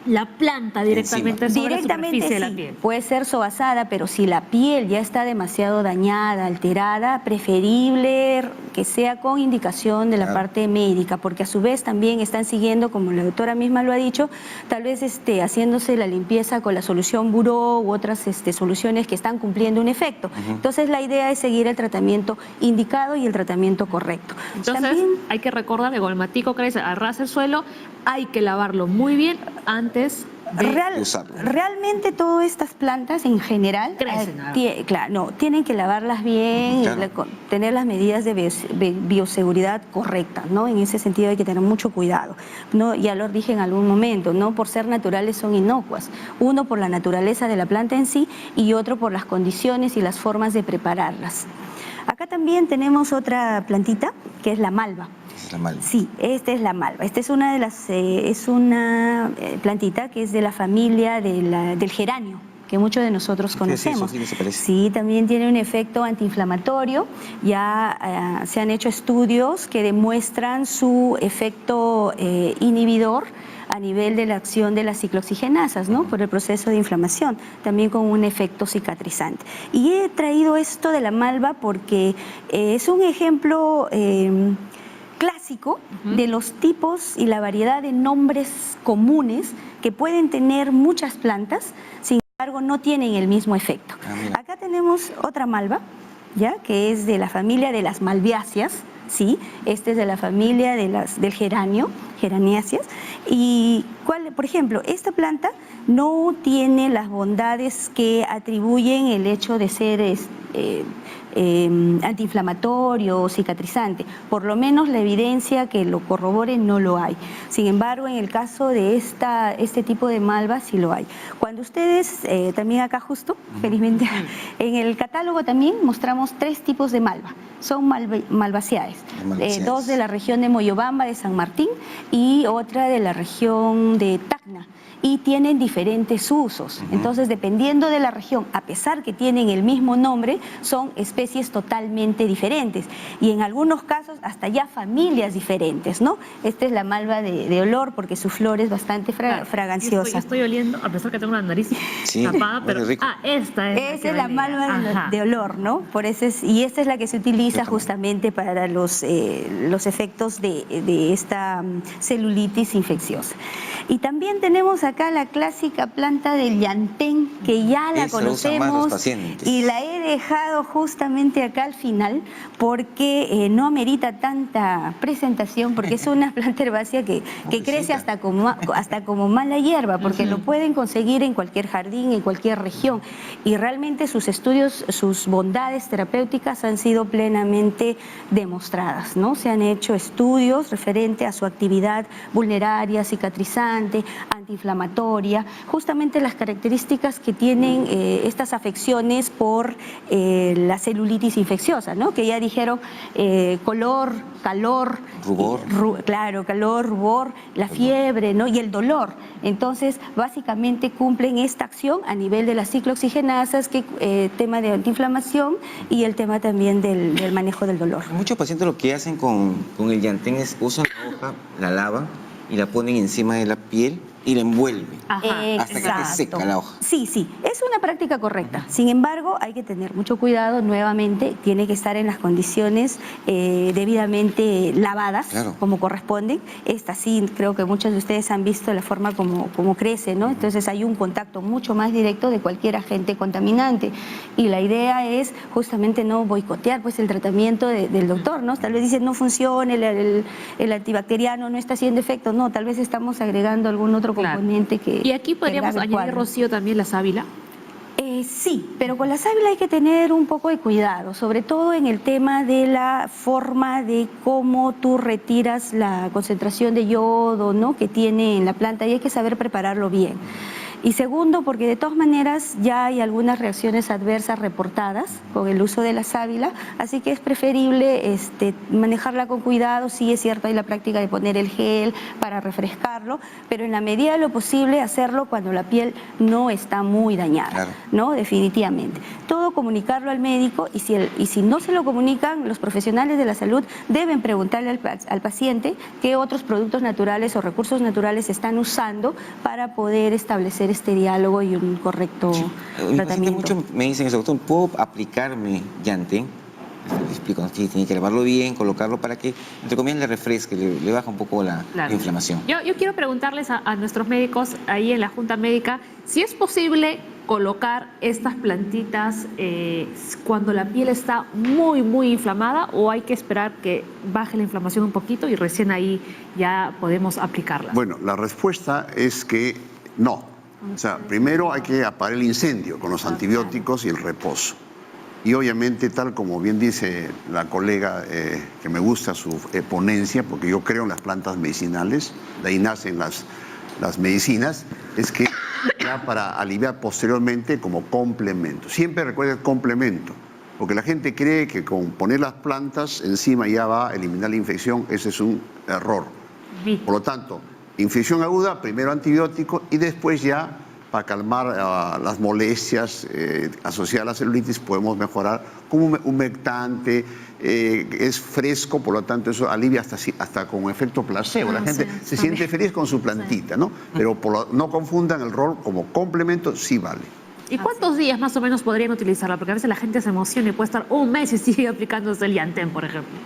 la planta directamente sobre la superficie de la sí, piel. puede ser sobasada, pero si la piel ya está demasiado dañada, alterada, preferible que sea con indicación de la Claro. parte médica, porque a su vez también están siguiendo, como la doctora misma lo ha dicho, tal vez haciéndose la limpieza con la solución Buró u otras soluciones que están cumpliendo un efecto. Entonces la idea es seguir el tratamiento indicado y el tratamiento correcto. Entonces, También, hay que recordar que con el matico que dice arrasa el suelo, hay que lavarlo muy bien antes de usarlo. realmente todas estas plantas en general Crecen, claro, tienen que lavarlas bien, Claro. tener las medidas de bioseguridad correctas, ¿no? En ese sentido hay que tener mucho cuidado, ¿no? Ya lo dije en algún momento, no por ser naturales son inocuas, uno por la naturaleza de la planta en sí y otro por las condiciones y las formas de prepararlas. Acá también tenemos otra plantita que es la malva. Es la malva. Sí, esta es la malva. Esta es una de las, es una plantita que es de la familia del geranio, que muchos de nosotros conocemos. Sí, se parece. Sí, también tiene un efecto antiinflamatorio. Ya se han hecho estudios que demuestran su efecto inhibidor a nivel de la acción de las ciclooxigenasas, ¿no? Por el proceso de inflamación, también con un efecto cicatrizante. Y he traído esto de la malva porque es un ejemplo clásico de los tipos y la variedad de nombres comunes que pueden tener muchas plantas, sin embargo no tienen el mismo efecto. Acá tenemos otra malva, ¿ya? Que es de la familia de las malviáceas, ¿sí? Este es de la familia del geranio, geraniáceas. Y, por ejemplo, esta planta no tiene las bondades que atribuyen el hecho de ser antiinflamatorio o cicatrizante. Por lo menos la evidencia que lo corrobore no lo hay. Sin embargo, en el caso de este tipo de malva sí lo hay. Cuando ustedes, también acá justo, felizmente, en el catálogo también mostramos 3 tipos de malva. Son malvaceaes. 2 de la región de Moyobamba, de San Martín, y otra de la región de Tacna. Y tienen diferentes usos. Entonces, dependiendo de la región, a pesar que tienen el mismo nombre, son especies totalmente diferentes. Y en algunos casos, hasta ya familias diferentes, ¿no? Esta es la malva de olor, porque su flor es bastante fraganciosa. Estoy oliendo, a pesar que tengo una nariz Sí, tapada, pero... huele rico. Esta es Esa es la malva de olor, ¿no? Por eso y esta es la que se utiliza justamente para los efectos de esta celulitis infecciosa. Y también tenemos acá la clásica planta del llantén, que ya la Esa la usan más los conocemos pacientes. y la he dejado justamente acá al final porque no amerita tanta presentación, porque es una planta herbácea que crece hasta como mala hierba, porque lo pueden conseguir en cualquier jardín, en cualquier región, y realmente sus estudios, sus bondades terapéuticas han sido plenamente demostradas, ¿no? Se han hecho estudios referente a su actividad vulneraria, cicatrizante, antiinflamatoria, justamente las características que tienen estas afecciones por la celulitis infecciosa, ¿no? Que ya dijeron color, calor, Rubor. Claro, calor, rubor, la fiebre, ¿no? Y el dolor. Entonces, básicamente cumplen esta acción a nivel de las ciclooxigenasas, que tema de antiinflamación y el tema también del manejo del dolor. Muchos pacientes lo que hacen con el llantén es usan la hoja, la lavan y la ponen encima de la piel y la envuelven. Hasta que esté seca la hoja. Sí, es una práctica correcta. Sin embargo, hay que tener mucho cuidado, nuevamente, tiene que estar en las condiciones debidamente lavadas, Claro. como corresponden. Esta sí, creo que muchos de ustedes han visto la forma como crece, ¿no? Entonces hay un contacto mucho más directo de cualquier agente contaminante. Y la idea es justamente no boicotear pues el tratamiento del doctor, ¿no? Tal vez dicen no funciona, el antibacteriano no está haciendo efecto. No, tal vez estamos agregando algún otro componente que... Y aquí podríamos agrave el añadir, cuadro. Rocío, también la sábila. Sí, pero con la sábila hay que tener un poco de cuidado, sobre todo en el tema de la forma de cómo tú retiras la concentración de yodo, ¿no? Que tiene en la planta, y hay que saber prepararlo bien. Y segundo, porque de todas maneras ya hay algunas reacciones adversas reportadas con el uso de la sábila, así que es preferible manejarla con cuidado. Sí, es cierto, hay la práctica de poner el gel para refrescarlo, pero en la medida de lo posible hacerlo cuando la piel no está muy dañada, Claro. ¿no? Definitivamente. Todo comunicarlo al médico, y si no se lo comunican, los profesionales de la salud deben preguntarle al paciente qué otros productos naturales o recursos naturales están usando para poder establecer este diálogo y un correcto Mi paciente tratamiento. mucho me dicen eso, doctor, ¿puedo aplicarme Yantén? Les explico, sí, tiene que lavarlo bien, colocarlo para que, entre comillas, le refresque, le baja un poco la Claro. inflamación. Yo quiero preguntarles a nuestros médicos ahí en la Junta Médica si es posible colocar estas plantitas cuando la piel está muy, muy inflamada, o hay que esperar que baje la inflamación un poquito y recién ahí ya podemos aplicarlas. Bueno, la respuesta es que no. O sea, primero hay que apagar el incendio con los antibióticos y el reposo. Y obviamente, tal como bien dice la colega, que me gusta su ponencia, porque yo creo en las plantas medicinales, de ahí nacen las medicinas, es que ya para aliviar posteriormente como complemento. Siempre recuerda el complemento, porque la gente cree que con poner las plantas encima ya va a eliminar la infección. Ese es un error. Por lo tanto, infección aguda, primero antibiótico y después ya, para calmar las molestias asociadas a la celulitis, podemos mejorar con un humectante, es fresco, por lo tanto eso alivia hasta con efecto placebo. La gente se siente feliz con su plantita, ¿no? Pero no confundan el rol como complemento, sí vale. ¿Y cuántos días más o menos podrían utilizarla? Porque a veces la gente se emociona y puede estar un mes y sigue aplicándose el Yantén, por ejemplo.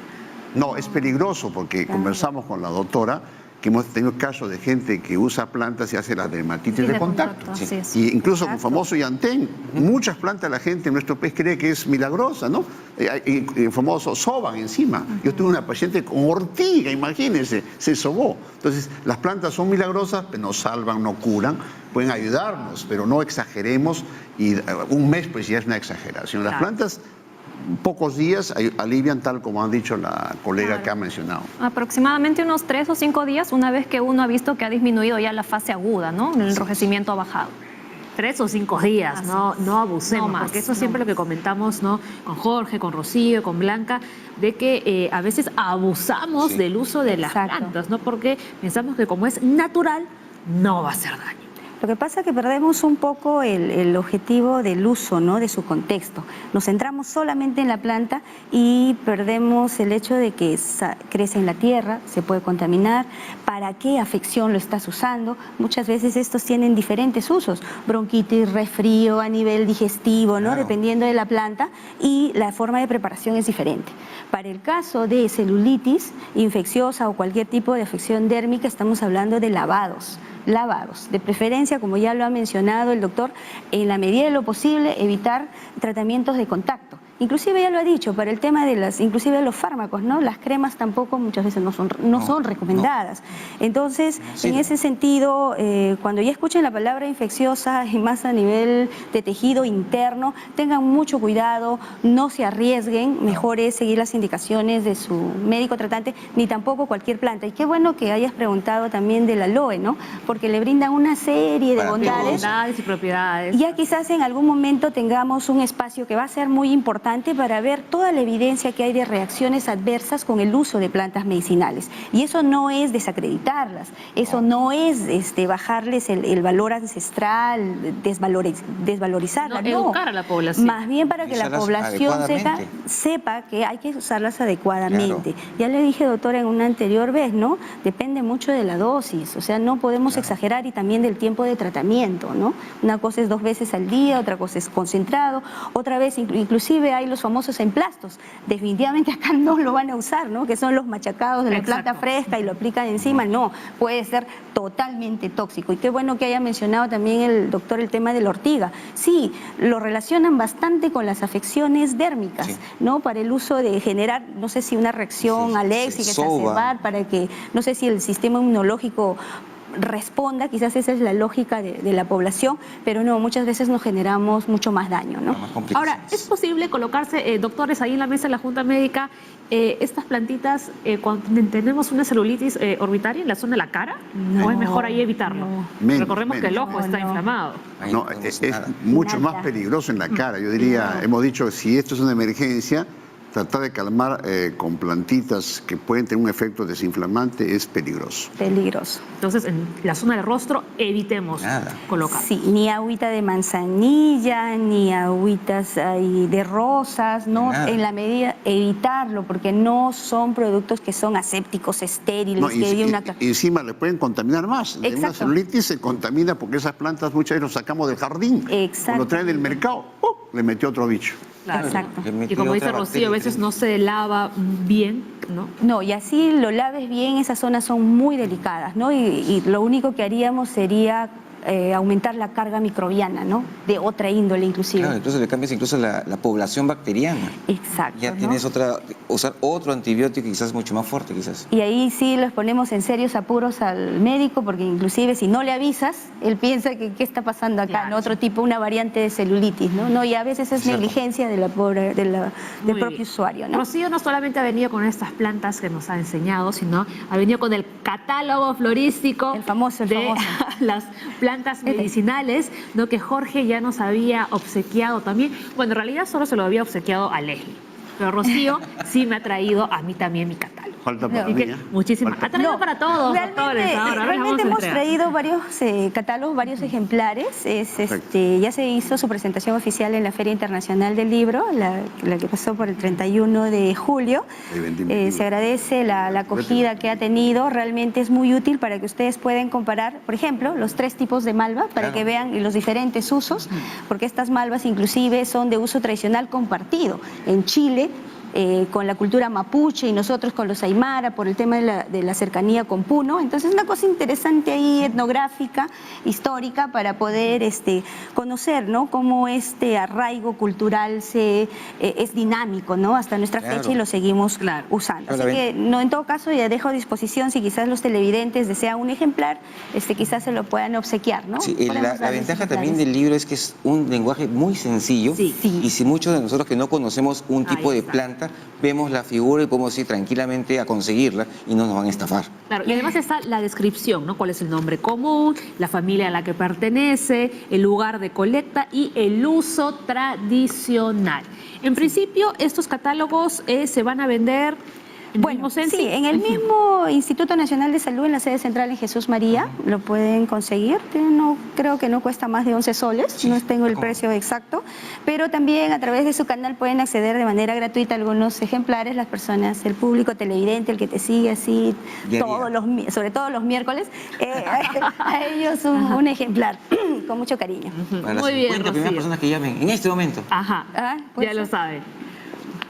No, es peligroso porque conversamos con la doctora que hemos tenido casos de gente que usa plantas y hace la dermatitis de contacto. así es. Y incluso con famoso Yantén, muchas plantas la gente en nuestro país cree que es milagrosa, ¿no? El famoso soban encima. Yo tuve una paciente con ortiga, imagínense, se sobó. Entonces, las plantas son milagrosas, pero no salvan, no curan, pueden ayudarnos, pero no exageremos, y un mes pues ya es una exageración. Las Claro. plantas, pocos días alivian, tal como han dicho la colega que ha mencionado. Aproximadamente unos 3 o 5 días, una vez que uno ha visto que ha disminuido ya la fase aguda, ¿no? El enrojecimiento ha bajado. 3 o 5 días, Así no, es. no abusemos, No más, porque eso no es siempre más. lo que comentamos, ¿no? Con Jorge, con Rocío, con Blanca, de que a veces abusamos Sí. del uso de las Exacto. plantas, ¿no? Porque pensamos que como es natural, no va a hacer daño. Lo que pasa es que perdemos un poco el objetivo del uso, ¿no? De su contexto. Nos centramos solamente en la planta y perdemos el hecho de que crece en la tierra, se puede contaminar, para qué afección lo estás usando. Muchas veces estos tienen diferentes usos, bronquitis, resfrío a nivel digestivo, ¿no? Claro. Dependiendo de la planta, y la forma de preparación es diferente. Para el caso de celulitis infecciosa o cualquier tipo de afección dérmica, estamos hablando de lavados, de preferencia, como ya lo ha mencionado el doctor, en la medida de lo posible evitar tratamientos de contacto. Inclusive ya lo ha dicho, para el tema de inclusive los fármacos, ¿no? Las cremas tampoco muchas veces no son recomendadas. Entonces, Sí. en ese sentido, cuando ya escuchen la palabra infecciosa y más a nivel de tejido interno, tengan mucho cuidado, no se arriesguen, mejor es seguir las indicaciones de su médico tratante, ni tampoco cualquier planta. Y qué bueno que hayas preguntado también del aloe, ¿no? Porque le brindan una serie de Para bondades. Bondades y propiedades. Ya quizás en algún momento tengamos un espacio que va a ser muy importante para ver toda la evidencia que hay de reacciones adversas con el uso de plantas medicinales. Y eso no es desacreditarlas, eso no es bajarles el valor ancestral, desvalorizarlas. No, educar a la población. Más bien para que la Usarlas población adecuadamente. sepa que hay que usarlas adecuadamente. Claro. Ya le dije, doctora, en una anterior vez, ¿no? Depende mucho de la dosis, o sea, no podemos exagerar, y también del tiempo de tratamiento, ¿no? Una cosa es 2 veces al día, otra cosa es concentrado, otra vez inclusive hay los famosos emplastos. Definitivamente acá no lo van a usar, ¿no? Que son los machacados de la Exacto. planta fresca y lo aplican encima. No, puede ser totalmente tóxico. Y qué bueno que haya mencionado también el doctor el tema de la ortiga. Sí, lo relacionan bastante con las afecciones dérmicas, Sí. ¿no? Para el uso de generar, no sé si una reacción Sí, alérgica, se soba. exacerbar, para que, no sé si el sistema inmunológico responda, quizás esa es la lógica de la población, pero no, muchas veces nos generamos mucho más daño, ¿no? Más complicaciones. Ahora, ¿es posible colocarse, doctores, ahí en la mesa de la Junta Médica, estas plantitas cuando tenemos una celulitis orbitaria en la zona de la cara? ¿O es mejor ahí evitarlo? Menos, Recordemos que el menos. ojo está No. inflamado. Ahí No, tenemos es nada. mucho Nada. más peligroso en la cara. Yo diría, hemos dicho, si esto es una emergencia, tratar de calmar con plantitas que pueden tener un efecto desinflamante es peligroso. Peligroso. Entonces, en la zona del rostro, evitemos Nada. colocar. Sí, ni agüita de manzanilla, ni agüitas ahí de rosas, ¿no? Nada. En la medida, evitarlo, porque no son productos que son asépticos, estériles, No, que hay una... y encima le pueden contaminar más. De una Exacto. celulitis se contamina porque esas plantas muchas veces las sacamos del jardín. Exacto. Cuando traen del mercado, le metió otro bicho. Claro. Exacto. Le metí Y como dice otra Rocío, a bacteria veces no se lava bien, ¿no? No, y así lo laves bien, esas zonas son muy delicadas, ¿no? Y lo único que haríamos sería aumentar la carga microbiana, ¿no? De otra índole inclusive. Claro, entonces le cambias incluso la población bacteriana. Exacto. Ya ¿no? tienes usar otro antibiótico quizás mucho más fuerte, quizás. Y ahí sí los ponemos en serios apuros al médico, porque inclusive si no le avisas, él piensa que qué está pasando acá, Claro. ¿no? Otro tipo, una variante de celulitis, ¿no? Y a veces es Cierto. negligencia de la pobre, del Muy propio bien. usuario, ¿no? Rocío no solamente ha venido con estas plantas que nos ha enseñado, sino ha venido con el catálogo florístico El famoso. de las plantas medicinales, ¿no? Que Jorge ya nos había obsequiado también. Bueno, en realidad solo se lo había obsequiado a Leslie, pero Rocío sí me ha traído a mí también mi catálogo. Falta para Así mí, que ¿eh? muchísimas. Falta. Ha traído para todos, doctores. Ahora les vamos Realmente a hemos entregar. traído varios catálogos, varios ejemplares. Ya se hizo su presentación oficial en la Feria Internacional del Libro, la que pasó por el 31 de julio. Sí, 21. Se agradece la acogida que ha tenido. Realmente es muy útil para que ustedes puedan comparar, por ejemplo, los 3 tipos de malva, para Claro. que vean los diferentes usos, porque estas malvas inclusive son de uso tradicional compartido. En Chile, con la cultura mapuche y nosotros con los aymara por el tema de la cercanía con Puno. Entonces una cosa interesante ahí, etnográfica, histórica, para poder conocer, ¿no? Cómo este arraigo cultural es dinámico, ¿no? Hasta nuestra Claro. fecha y lo seguimos Claro. usando. Claro, Así la que no, en todo caso ya dejo a disposición, si quizás los televidentes desean un ejemplar, quizás se lo puedan obsequiar, ¿no? Sí, Podemos la darles ventaja ejemplares. también del libro es que es un lenguaje muy sencillo. Sí. Sí. Y si muchos de nosotros que no conocemos un Ahí tipo de está. planta, vemos la figura y podemos ir tranquilamente a conseguirla y no nos van a estafar. Claro, y además está la descripción, ¿no? Cuál es el nombre común, la familia a la que pertenece, el lugar de colecta y el uso tradicional. En principio, estos catálogos se van a vender en el Bueno, mismo Sensi. sí, en el mismo Instituto Nacional de Salud, en la sede central en Jesús María, lo pueden conseguir. No, creo que no cuesta más de 11 soles, Sí, no tengo el ¿cómo? precio exacto, pero también a través de su canal pueden acceder de manera gratuita a algunos ejemplares, las personas, el público televidente, el que te sigue así, Día a día. sobre todo los miércoles, a ellos un ejemplar, con mucho cariño. Para las Muy bien, 50 primeras Rocío. personas que llamen en este momento. Ajá, Ah, pues ya lo sí. saben.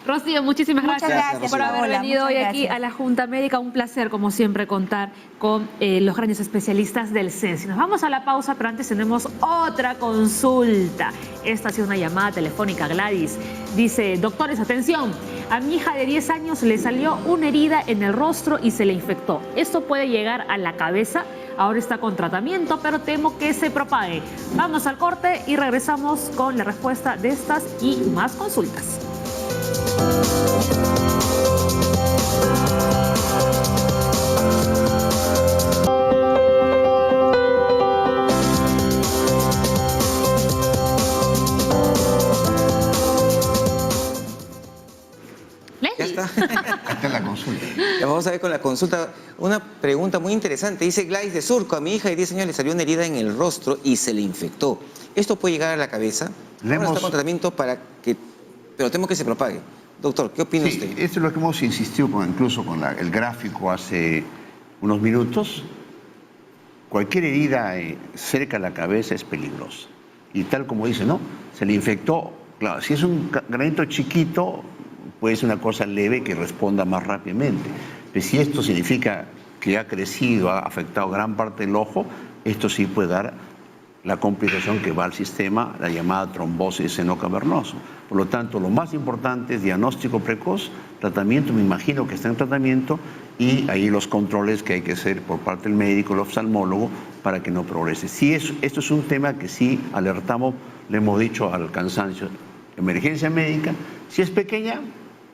Rocío, muchísimas Muchas gracias, por gracias, haber Paola, venido hoy muchas aquí gracias. a la Junta Médica. Un placer, como siempre, contar con los grandes especialistas del Sensi. Nos vamos a la pausa, pero antes tenemos otra consulta. Esta ha sido una llamada telefónica. Gladys dice: doctores, atención, a mi hija de 10 años le salió una herida en el rostro y se le infectó. Esto puede llegar a la cabeza. Ahora está con tratamiento, pero temo que se propague. Vamos al corte y regresamos con la respuesta de estas y más consultas. Ya Leslie. está. Esta es la consulta. Ya vamos a ver con la consulta una pregunta muy interesante. Dice Gladys de Surco: a mi hija de 10 años le salió una herida en el rostro y se le infectó. ¿Esto puede llegar a la cabeza? Le Ahora hemos- está con tratamiento pero temo que se propague. Doctor, ¿qué opina Sí, usted? esto es lo que hemos insistido incluso con el gráfico hace unos minutos. Cualquier herida cerca de la cabeza es peligrosa. Y tal como dice, ¿no? Se le infectó. Claro, si es un granito chiquito, puede ser una cosa leve que responda más rápidamente. Pero si esto significa que ha crecido, ha afectado gran parte del ojo, esto sí puede dar la complicación que va al sistema, la llamada trombosis seno cavernoso. Por lo tanto, lo más importante es diagnóstico precoz, tratamiento, me imagino que está en tratamiento, y ahí los controles que hay que hacer por parte del médico, el oftalmólogo, para que no progrese. Sí, esto es un tema que sí alertamos, le hemos dicho al cansancio, emergencia médica, si es pequeña,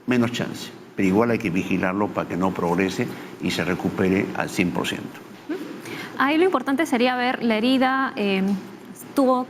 menos chance, pero igual hay que vigilarlo para que no progrese y se recupere al 100%. Ahí lo importante sería ver la herida,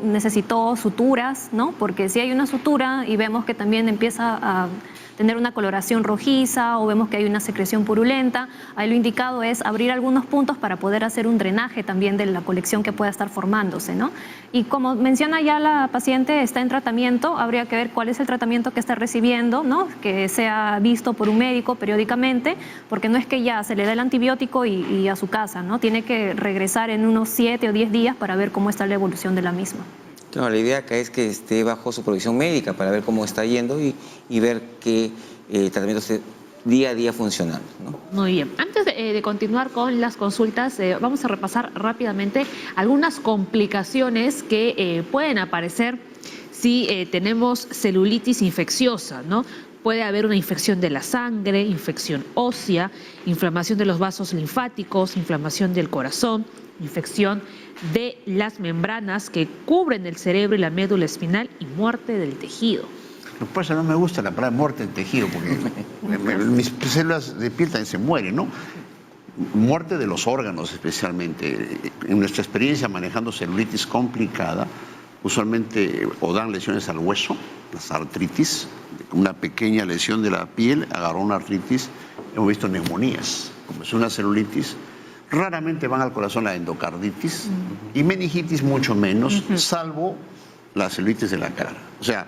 necesitó suturas, ¿no? Porque si hay una sutura y vemos que también empieza a tener una coloración rojiza o vemos que hay una secreción purulenta, ahí lo indicado es abrir algunos puntos para poder hacer un drenaje también de la colección que pueda estar formándose, ¿no? Y como menciona ya la paciente, está en tratamiento, habría que ver cuál es el tratamiento que está recibiendo, ¿no? Que sea visto por un médico periódicamente, porque no es que ya se le da el antibiótico y a su casa, ¿no? Tiene que regresar en unos 7 o 10 días para ver cómo está la evolución de la misma. Claro, la idea acá es que esté bajo supervisión médica para ver cómo está yendo y ver qué tratamiento esté día a día funcionando, ¿no? Muy bien. Antes de continuar con las consultas, vamos a repasar rápidamente algunas complicaciones que pueden aparecer si tenemos celulitis infecciosa, ¿no? Puede haber una infección de la sangre, infección ósea, inflamación de los vasos linfáticos, inflamación del corazón, infección de las membranas que cubren el cerebro y la médula espinal y muerte del tejido. Lo que pasa, no me gusta la palabra muerte del tejido, porque mis células de piel también se mueren, ¿no? Muerte de los órganos especialmente. En nuestra experiencia manejando celulitis complicada, usualmente o dan lesiones al hueso, las artritis, una pequeña lesión de la piel agarró una artritis, hemos visto neumonías, como es una celulitis. Raramente van al corazón la endocarditis y meningitis mucho menos, salvo la celulitis de la cara. O sea,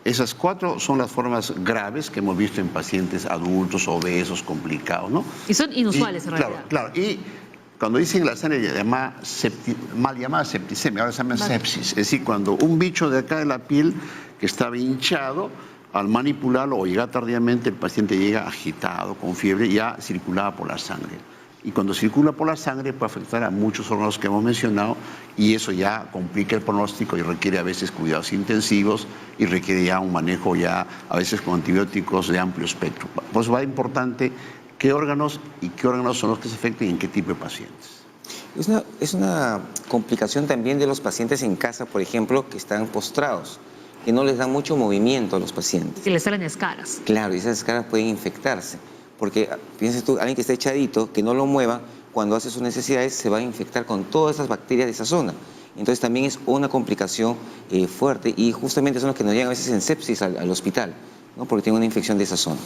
esas 4 son las formas graves que hemos visto en pacientes adultos, obesos, complicados, ¿no? Y son inusuales en realidad. Claro. Y cuando dicen la sangre mal llamada septicemia, ahora se llama sepsis. Es decir, cuando un bicho de acá de la piel que estaba hinchado, al manipularlo o llegar tardíamente, el paciente llega agitado, con fiebre, ya circulaba por la sangre. Y cuando circula por la sangre puede afectar a muchos órganos que hemos mencionado y eso ya complica el pronóstico y requiere a veces cuidados intensivos y requiere ya un manejo ya a veces con antibióticos de amplio espectro. Por eso va importante qué órganos son los que se afectan y en qué tipo de pacientes. Es una complicación también de los pacientes en casa, por ejemplo, que están postrados, que no les dan mucho movimiento a los pacientes. Que les salen escaras. Claro, y esas escaras pueden infectarse. Porque, pienses tú, alguien que está echadito, que no lo mueva, cuando hace sus necesidades se va a infectar con todas esas bacterias de esa zona. Entonces también es una complicación fuerte y justamente son los que nos llegan a veces en sepsis al hospital, ¿no? Porque tienen una infección de esa zona.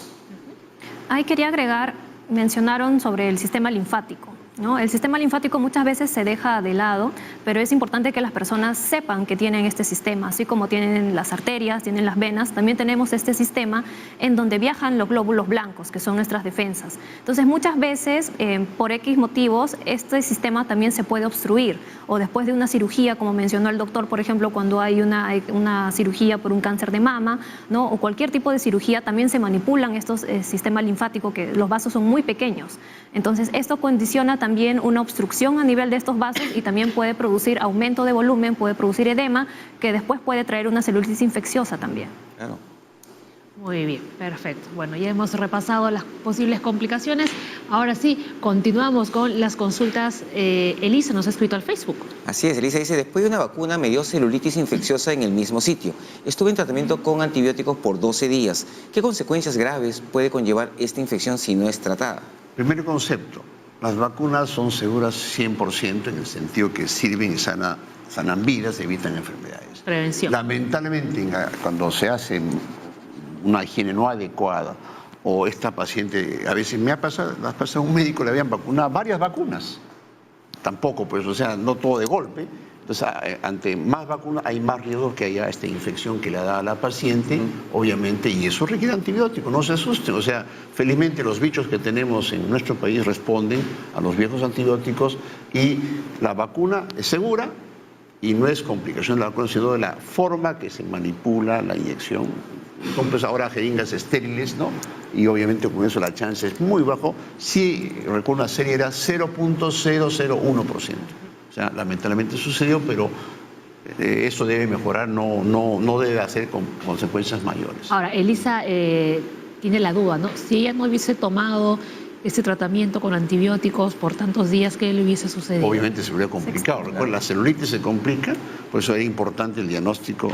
Ahí quería agregar, mencionaron sobre el sistema linfático, ¿no? El sistema linfático muchas veces se deja de lado, pero es importante que las personas sepan que tienen este sistema, así como tienen las arterias, tienen las venas, también tenemos este sistema en donde viajan los glóbulos blancos, que son nuestras defensas. Entonces muchas veces, por X motivos, este sistema también se puede obstruir, o después de una cirugía, como mencionó el doctor, por ejemplo, cuando hay una cirugía por un cáncer de mama, ¿no? O cualquier tipo de cirugía, también se manipulan estos sistemas linfáticos, que los vasos son muy pequeños. Entonces esto condiciona también una obstrucción a nivel de estos vasos y también puede producir aumento de volumen, puede producir edema, que después puede traer una celulitis infecciosa también. Claro. Muy bien, perfecto. Bueno, ya hemos repasado las posibles complicaciones. Ahora sí, continuamos con las consultas. Elisa nos ha escrito al Facebook. Así es, Elisa dice, después de una vacuna me dio celulitis infecciosa en el mismo sitio. Estuve en tratamiento con antibióticos por 12 días. ¿Qué consecuencias graves puede conllevar esta infección si no es tratada? Primer concepto, las vacunas son seguras 100% en el sentido que sirven y sanan vidas, evitan enfermedades. Prevención. Lamentablemente, cuando se hace una higiene no adecuada o esta paciente, a veces me ha pasado un médico, le habían vacunado varias vacunas. Tampoco, pues, o sea, no todo de golpe. Entonces, ante más vacunas hay más riesgo que haya esta infección que le da a la paciente, obviamente, y eso requiere antibióticos, no se asusten. O sea, felizmente los bichos que tenemos en nuestro país responden a los viejos antibióticos y la vacuna es segura y no es complicación de la vacuna, sino de la forma que se manipula la inyección. Compras ahora jeringas estériles, ¿no? Y obviamente con eso la chance es muy bajo. Sí, recuerdo una serie era 0.001%. O sea, lamentablemente sucedió, pero Eso debe mejorar, no debe hacer consecuencias mayores. Ahora, Elisa tiene la duda, ¿no? Si ella no hubiese tomado ese tratamiento con antibióticos por tantos días, ¿qué le hubiese sucedido? Obviamente se hubiera complicado. Recuerda, la celulitis se complica, por eso es importante el diagnóstico.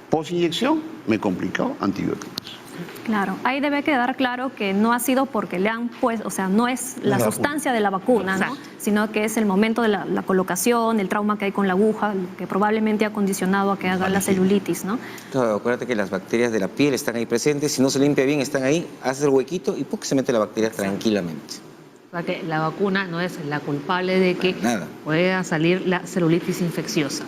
Post-inyección, me complicó, antibióticos. Claro, ahí debe quedar claro que no ha sido porque le han puesto, o sea, no es la sustancia de la vacuna, ¿no? Sino que es el momento de la colocación, el trauma que hay con la aguja, que probablemente ha condicionado a que haga la celulitis, ¿no? Claro, acuérdate que las bacterias de la piel están ahí presentes, si no se limpia bien, están ahí, haces el huequito y se mete la bacteria tranquilamente. O sea que la vacuna no es la culpable de que pueda salir la celulitis infecciosa.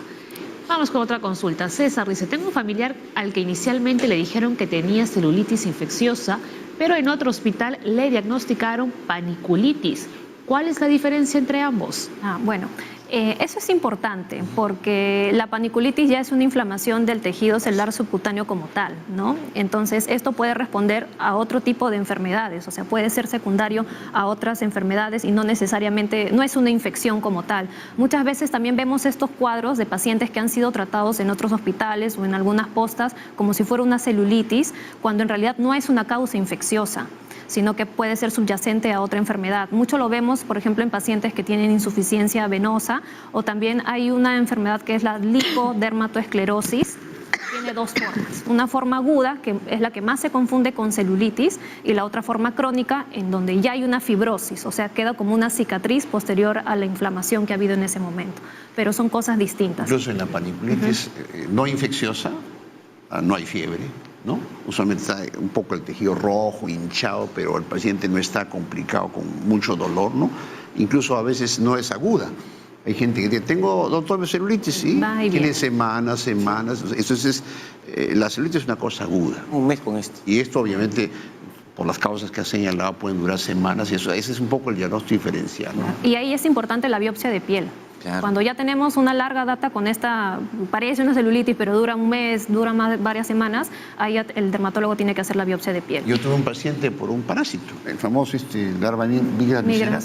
Vamos con otra consulta. César dice, tengo un familiar al que inicialmente le dijeron que tenía celulitis infecciosa, pero en otro hospital le diagnosticaron paniculitis. ¿Cuál es la diferencia entre ambos? Bueno, eso es importante porque la paniculitis ya es una inflamación del tejido celular subcutáneo como tal, ¿no? Entonces, esto puede responder a otro tipo de enfermedades, o sea, puede ser secundario a otras enfermedades y no necesariamente, no es una infección como tal. Muchas veces también vemos estos cuadros de pacientes que han sido tratados en otros hospitales o en algunas postas como si fuera una celulitis, cuando en realidad no es una causa infecciosa, sino que puede ser subyacente a otra enfermedad. Mucho lo vemos, por ejemplo, en pacientes que tienen insuficiencia venosa, o también hay una enfermedad que es la lipodermatoesclerosis. Tiene dos formas. Una forma aguda, que es la que más se confunde con celulitis, y la otra forma crónica, en donde ya hay una fibrosis, o sea, queda como una cicatriz posterior a la inflamación que ha habido en ese momento. Pero son cosas distintas. Incluso en la paniculitis no infecciosa, no hay fiebre, ¿no? Usualmente está un poco el tejido rojo, hinchado, pero el paciente no está complicado con mucho dolor, ¿no? Incluso a veces no es aguda. Hay gente que dice, tengo, doctor, celulitis, sí, tiene semanas. Entonces, la celulitis es una cosa aguda. Un mes con esto. Y esto, obviamente, por las causas que ha señalado, pueden durar semanas, y ese es un poco el diagnóstico diferencial, ¿no? Y ahí es importante la biopsia de piel. Claro. Cuando ya tenemos una larga data con esta, parece una celulitis, pero dura un mes, dura varias semanas, ahí el dermatólogo tiene que hacer la biopsia de piel. Yo tuve un paciente por un parásito, el famoso larva migra visceral.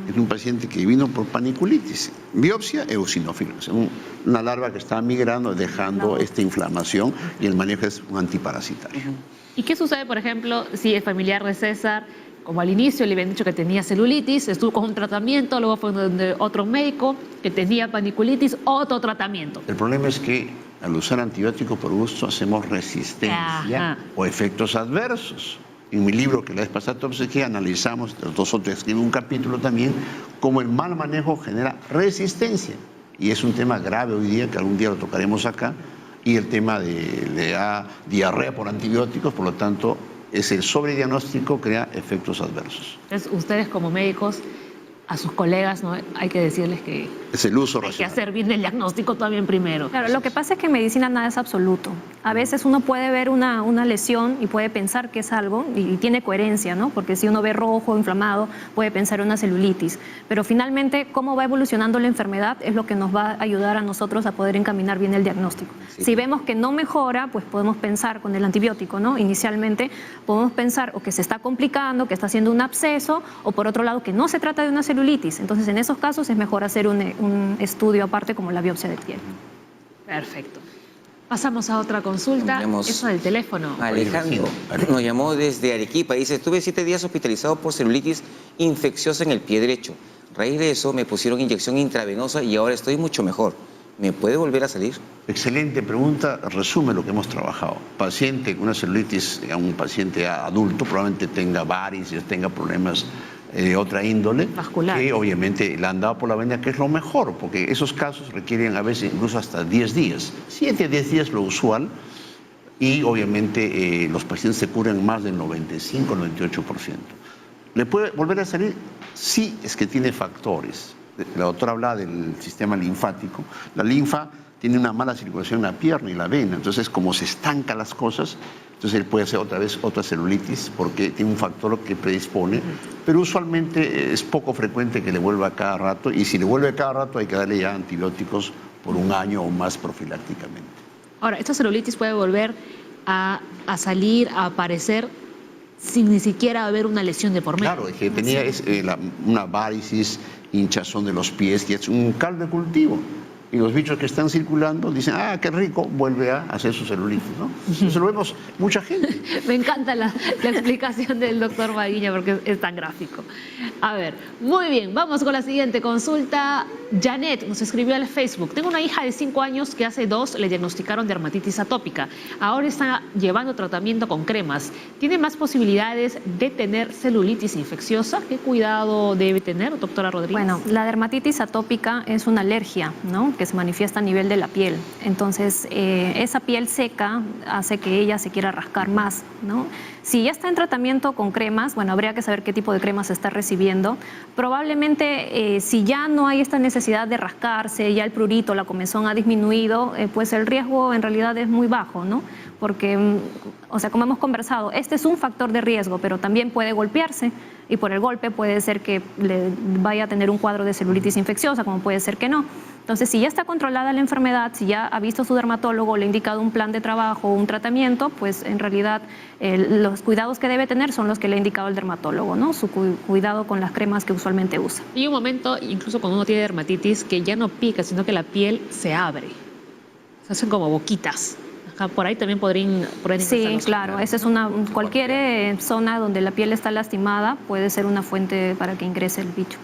Es un paciente que vino por paniculitis. Biopsia, eosinófilo. Una larva que está migrando, dejando esta inflamación, y el manejo es un antiparasitario. ¿Y qué sucede, por ejemplo, si el familiar de César, como al inicio le habían dicho que tenía celulitis, estuvo con un tratamiento, luego fue donde otro médico que tenía paniculitis, otro tratamiento? El problema es que al usar antibióticos por gusto hacemos resistencia o efectos adversos. En mi libro que la vez pasada analizamos, nosotros escribimos un capítulo también, cómo el mal manejo genera resistencia. Y es un tema grave hoy día, que algún día lo tocaremos acá, y el tema de diarrea por antibióticos, por lo tanto, es el sobrediagnóstico, crea efectos adversos. Entonces, ustedes como médicos, a sus colegas, ¿no? Hay que decirles que es el uso racional. Hay que hacer bien el diagnóstico también primero. Claro, lo que pasa es que en medicina nada es absoluto. A veces uno puede ver una lesión y puede pensar que es algo, y tiene coherencia, ¿no? Porque si uno ve rojo, inflamado, puede pensar en una celulitis. Pero finalmente, cómo va evolucionando la enfermedad es lo que nos va a ayudar a nosotros a poder encaminar bien el diagnóstico. Sí. Si vemos que no mejora, pues podemos pensar con el antibiótico, ¿no? Inicialmente podemos pensar o que se está complicando, que está haciendo un absceso, o por otro lado que no se trata de una celulitis. Entonces, en esos casos es mejor hacer un estudio aparte como la biopsia de piel. Perfecto. Pasamos a otra consulta. Eso del teléfono. Alejandro nos llamó desde Arequipa. Dice, estuve 7 días hospitalizado por celulitis infecciosa en el pie derecho. A raíz de eso me pusieron inyección intravenosa y ahora estoy mucho mejor. ¿Me puede volver a salir? Excelente pregunta, resume lo que hemos trabajado. Paciente con una celulitis, digamos, un paciente adulto, probablemente tenga varices, tenga problemas de otra índole, vascular, que obviamente le han dado por la vena, que es lo mejor, porque esos casos requieren a veces incluso hasta 10 días. 7 a 10 días lo usual, y obviamente los pacientes se curan más del 95-98%. ¿Le puede volver a salir? Sí, es que tiene factores. La doctora hablaba del sistema linfático. La linfa tiene una mala circulación en la pierna y la vena, entonces como se estancan las cosas, entonces él puede hacer otra vez otra celulitis porque tiene un factor que predispone, pero usualmente es poco frecuente que le vuelva cada rato, y si le vuelve cada rato hay que darle ya antibióticos por un año o más profilácticamente. Ahora, ¿esta celulitis puede volver a salir, a aparecer sin ni siquiera haber una lesión de por medio? Claro, es que tenía una varicis, hinchazón de los pies, y es un caldo de cultivo. y los bichos que están circulando dicen, ah, qué rico, vuelve a hacer su celulitis, ¿no? Eso lo vemos mucha gente. Me encanta la explicación del doctor Maguiña porque es tan gráfico. A ver, muy bien, vamos con la siguiente consulta. Janet nos escribió al Facebook. Tengo una hija de 5 años que hace 2 le diagnosticaron dermatitis atópica. Ahora está llevando tratamiento con cremas. ¿Tiene más posibilidades de tener celulitis infecciosa? ¿Qué cuidado debe tener, doctora Rodríguez? Bueno, la dermatitis atópica es una alergia, ¿no?, que se manifiesta a nivel de la piel. Entonces, esa piel seca hace que ella se quiera rascar más, ¿no? Si ya está en tratamiento con cremas, bueno, habría que saber qué tipo de cremas está recibiendo. Probablemente, si ya no hay esta necesidad de rascarse, ya el prurito, la comezón ha disminuido, pues el riesgo en realidad es muy bajo, ¿no? Porque, o sea, como hemos conversado, este es un factor de riesgo, pero también puede golpearse y por el golpe puede ser que le vaya a tener un cuadro de celulitis infecciosa, como puede ser que no. Entonces, si ya está controlada la enfermedad, si ya ha visto su dermatólogo, le ha indicado un plan de trabajo o un tratamiento, pues en realidad los cuidados que debe tener son los que le ha indicado el dermatólogo, ¿no? Su cuidado con las cremas que usualmente usa. Hay un momento, incluso cuando uno tiene dermatitis, que ya no pica, sino que la piel se abre. Se hacen como boquitas. Ajá, por ahí también podrían Sí, claro. Esa es cualquier zona donde la piel está lastimada puede ser una fuente para que ingrese el bicho.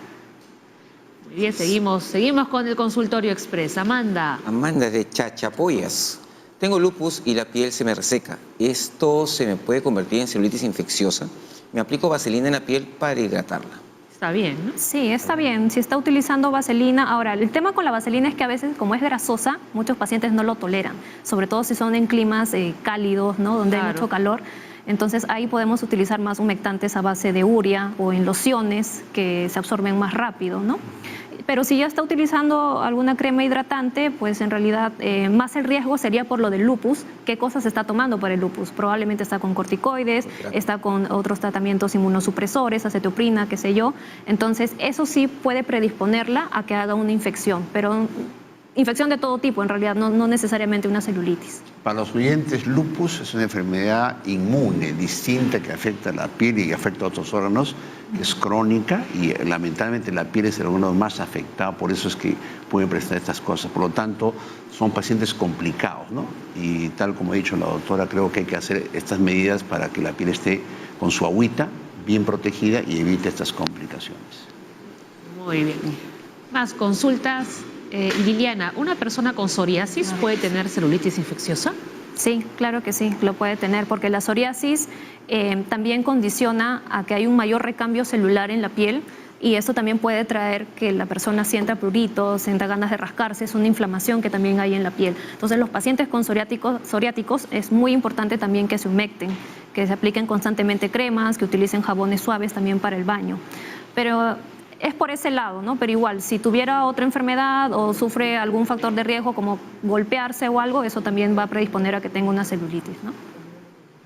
Muy bien, seguimos con el consultorio express. Amanda. Amanda de Chachapoyas. Tengo lupus y la piel se me reseca. ¿Esto se me puede convertir en celulitis infecciosa? Me aplico vaselina en la piel para hidratarla. Está bien, ¿no? Sí, está bien. Si está utilizando vaselina. Ahora, el tema con la vaselina es que a veces, como es grasosa, muchos pacientes no lo toleran. Sobre todo si son en climas cálidos, ¿no?, donde hay mucho calor. Entonces, ahí podemos utilizar más humectantes a base de urea o en lociones que se absorben más rápido, ¿no? Pero si ya está utilizando alguna crema hidratante, pues en realidad más el riesgo sería por lo del lupus. ¿Qué cosas está tomando para el lupus? Probablemente está con corticoides, está con otros tratamientos inmunosupresores, acetoprina, qué sé yo. Entonces, eso sí puede predisponerla a que haga una infección, pero infección de todo tipo, en realidad, no necesariamente una celulitis. Para los oyentes, lupus es una enfermedad inmune, distinta, que afecta a la piel y afecta a otros órganos, que es crónica y lamentablemente la piel es el órgano más afectado, por eso es que pueden presentar estas cosas. Por lo tanto, son pacientes complicados, ¿no? Y tal como ha dicho la doctora, creo que hay que hacer estas medidas para que la piel esté con su agüita bien protegida y evite estas complicaciones. Muy bien. Más consultas. Liliana, ¿una persona con psoriasis puede tener celulitis infecciosa? Sí, claro que sí, lo puede tener, porque la psoriasis también condiciona a que hay un mayor recambio celular en la piel y esto también puede traer que la persona sienta pruritos, sienta ganas de rascarse, es una inflamación que también hay en la piel. Entonces, los pacientes con psoriáticos es muy importante también que se humecten, que se apliquen constantemente cremas, que utilicen jabones suaves también para el baño. Pero es por ese lado, ¿no? Pero igual, si tuviera otra enfermedad o sufre algún factor de riesgo como golpearse o algo, eso también va a predisponer a que tenga una celulitis, ¿no?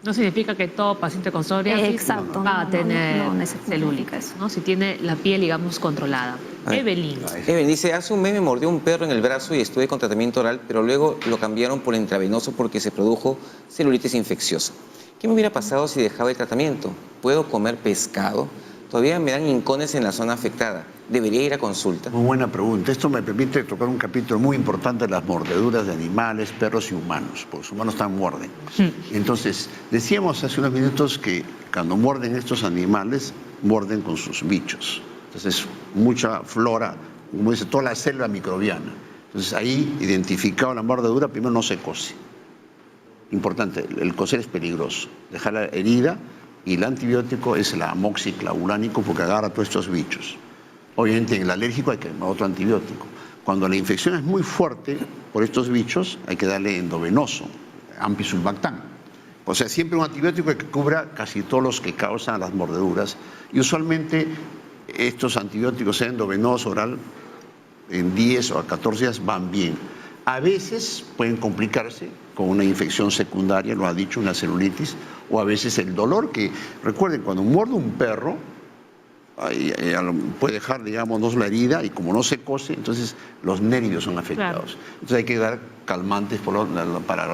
No significa que todo paciente con psoriasis va a tener celulitis, ¿no? Si tiene la piel, digamos, controlada. Evelyn. Evelyn dice, hace un mes me mordió un perro en el brazo y estuve con tratamiento oral, pero luego lo cambiaron por intravenoso porque se produjo celulitis infecciosa. ¿Qué me hubiera pasado si dejaba el tratamiento? ¿Puedo comer pescado? Todavía me dan hincones en la zona afectada. ¿Debería ir a consulta? Muy buena pregunta. Esto me permite tocar un capítulo muy importante de las mordeduras de animales, perros y humanos, porque los humanos también muerden. Entonces, decíamos hace unos minutos que cuando muerden estos animales, muerden con sus bichos. Entonces, mucha flora, como dice, toda la selva microbiana. Entonces, ahí, identificado la mordedura, primero no se cose. Importante, el coser es peligroso. Dejar la herida. Y el antibiótico es el amoxiclavulánico porque agarra todos estos bichos. Obviamente en el alérgico hay que dar otro antibiótico. Cuando la infección es muy fuerte por estos bichos, hay que darle endovenoso, ampicsulbactam. O sea, siempre un antibiótico que cubra casi todos los que causan las mordeduras. Y usualmente estos antibióticos, sea endovenoso, oral, en 10 o a 14 días van bien. A veces pueden complicarse con una infección secundaria, lo ha dicho, una celulitis, o a veces el dolor, que recuerden, cuando muerde un perro, puede dejar, digamos, la herida y como no se cose, entonces los nervios son afectados. Claro. Entonces hay que dar calmantes para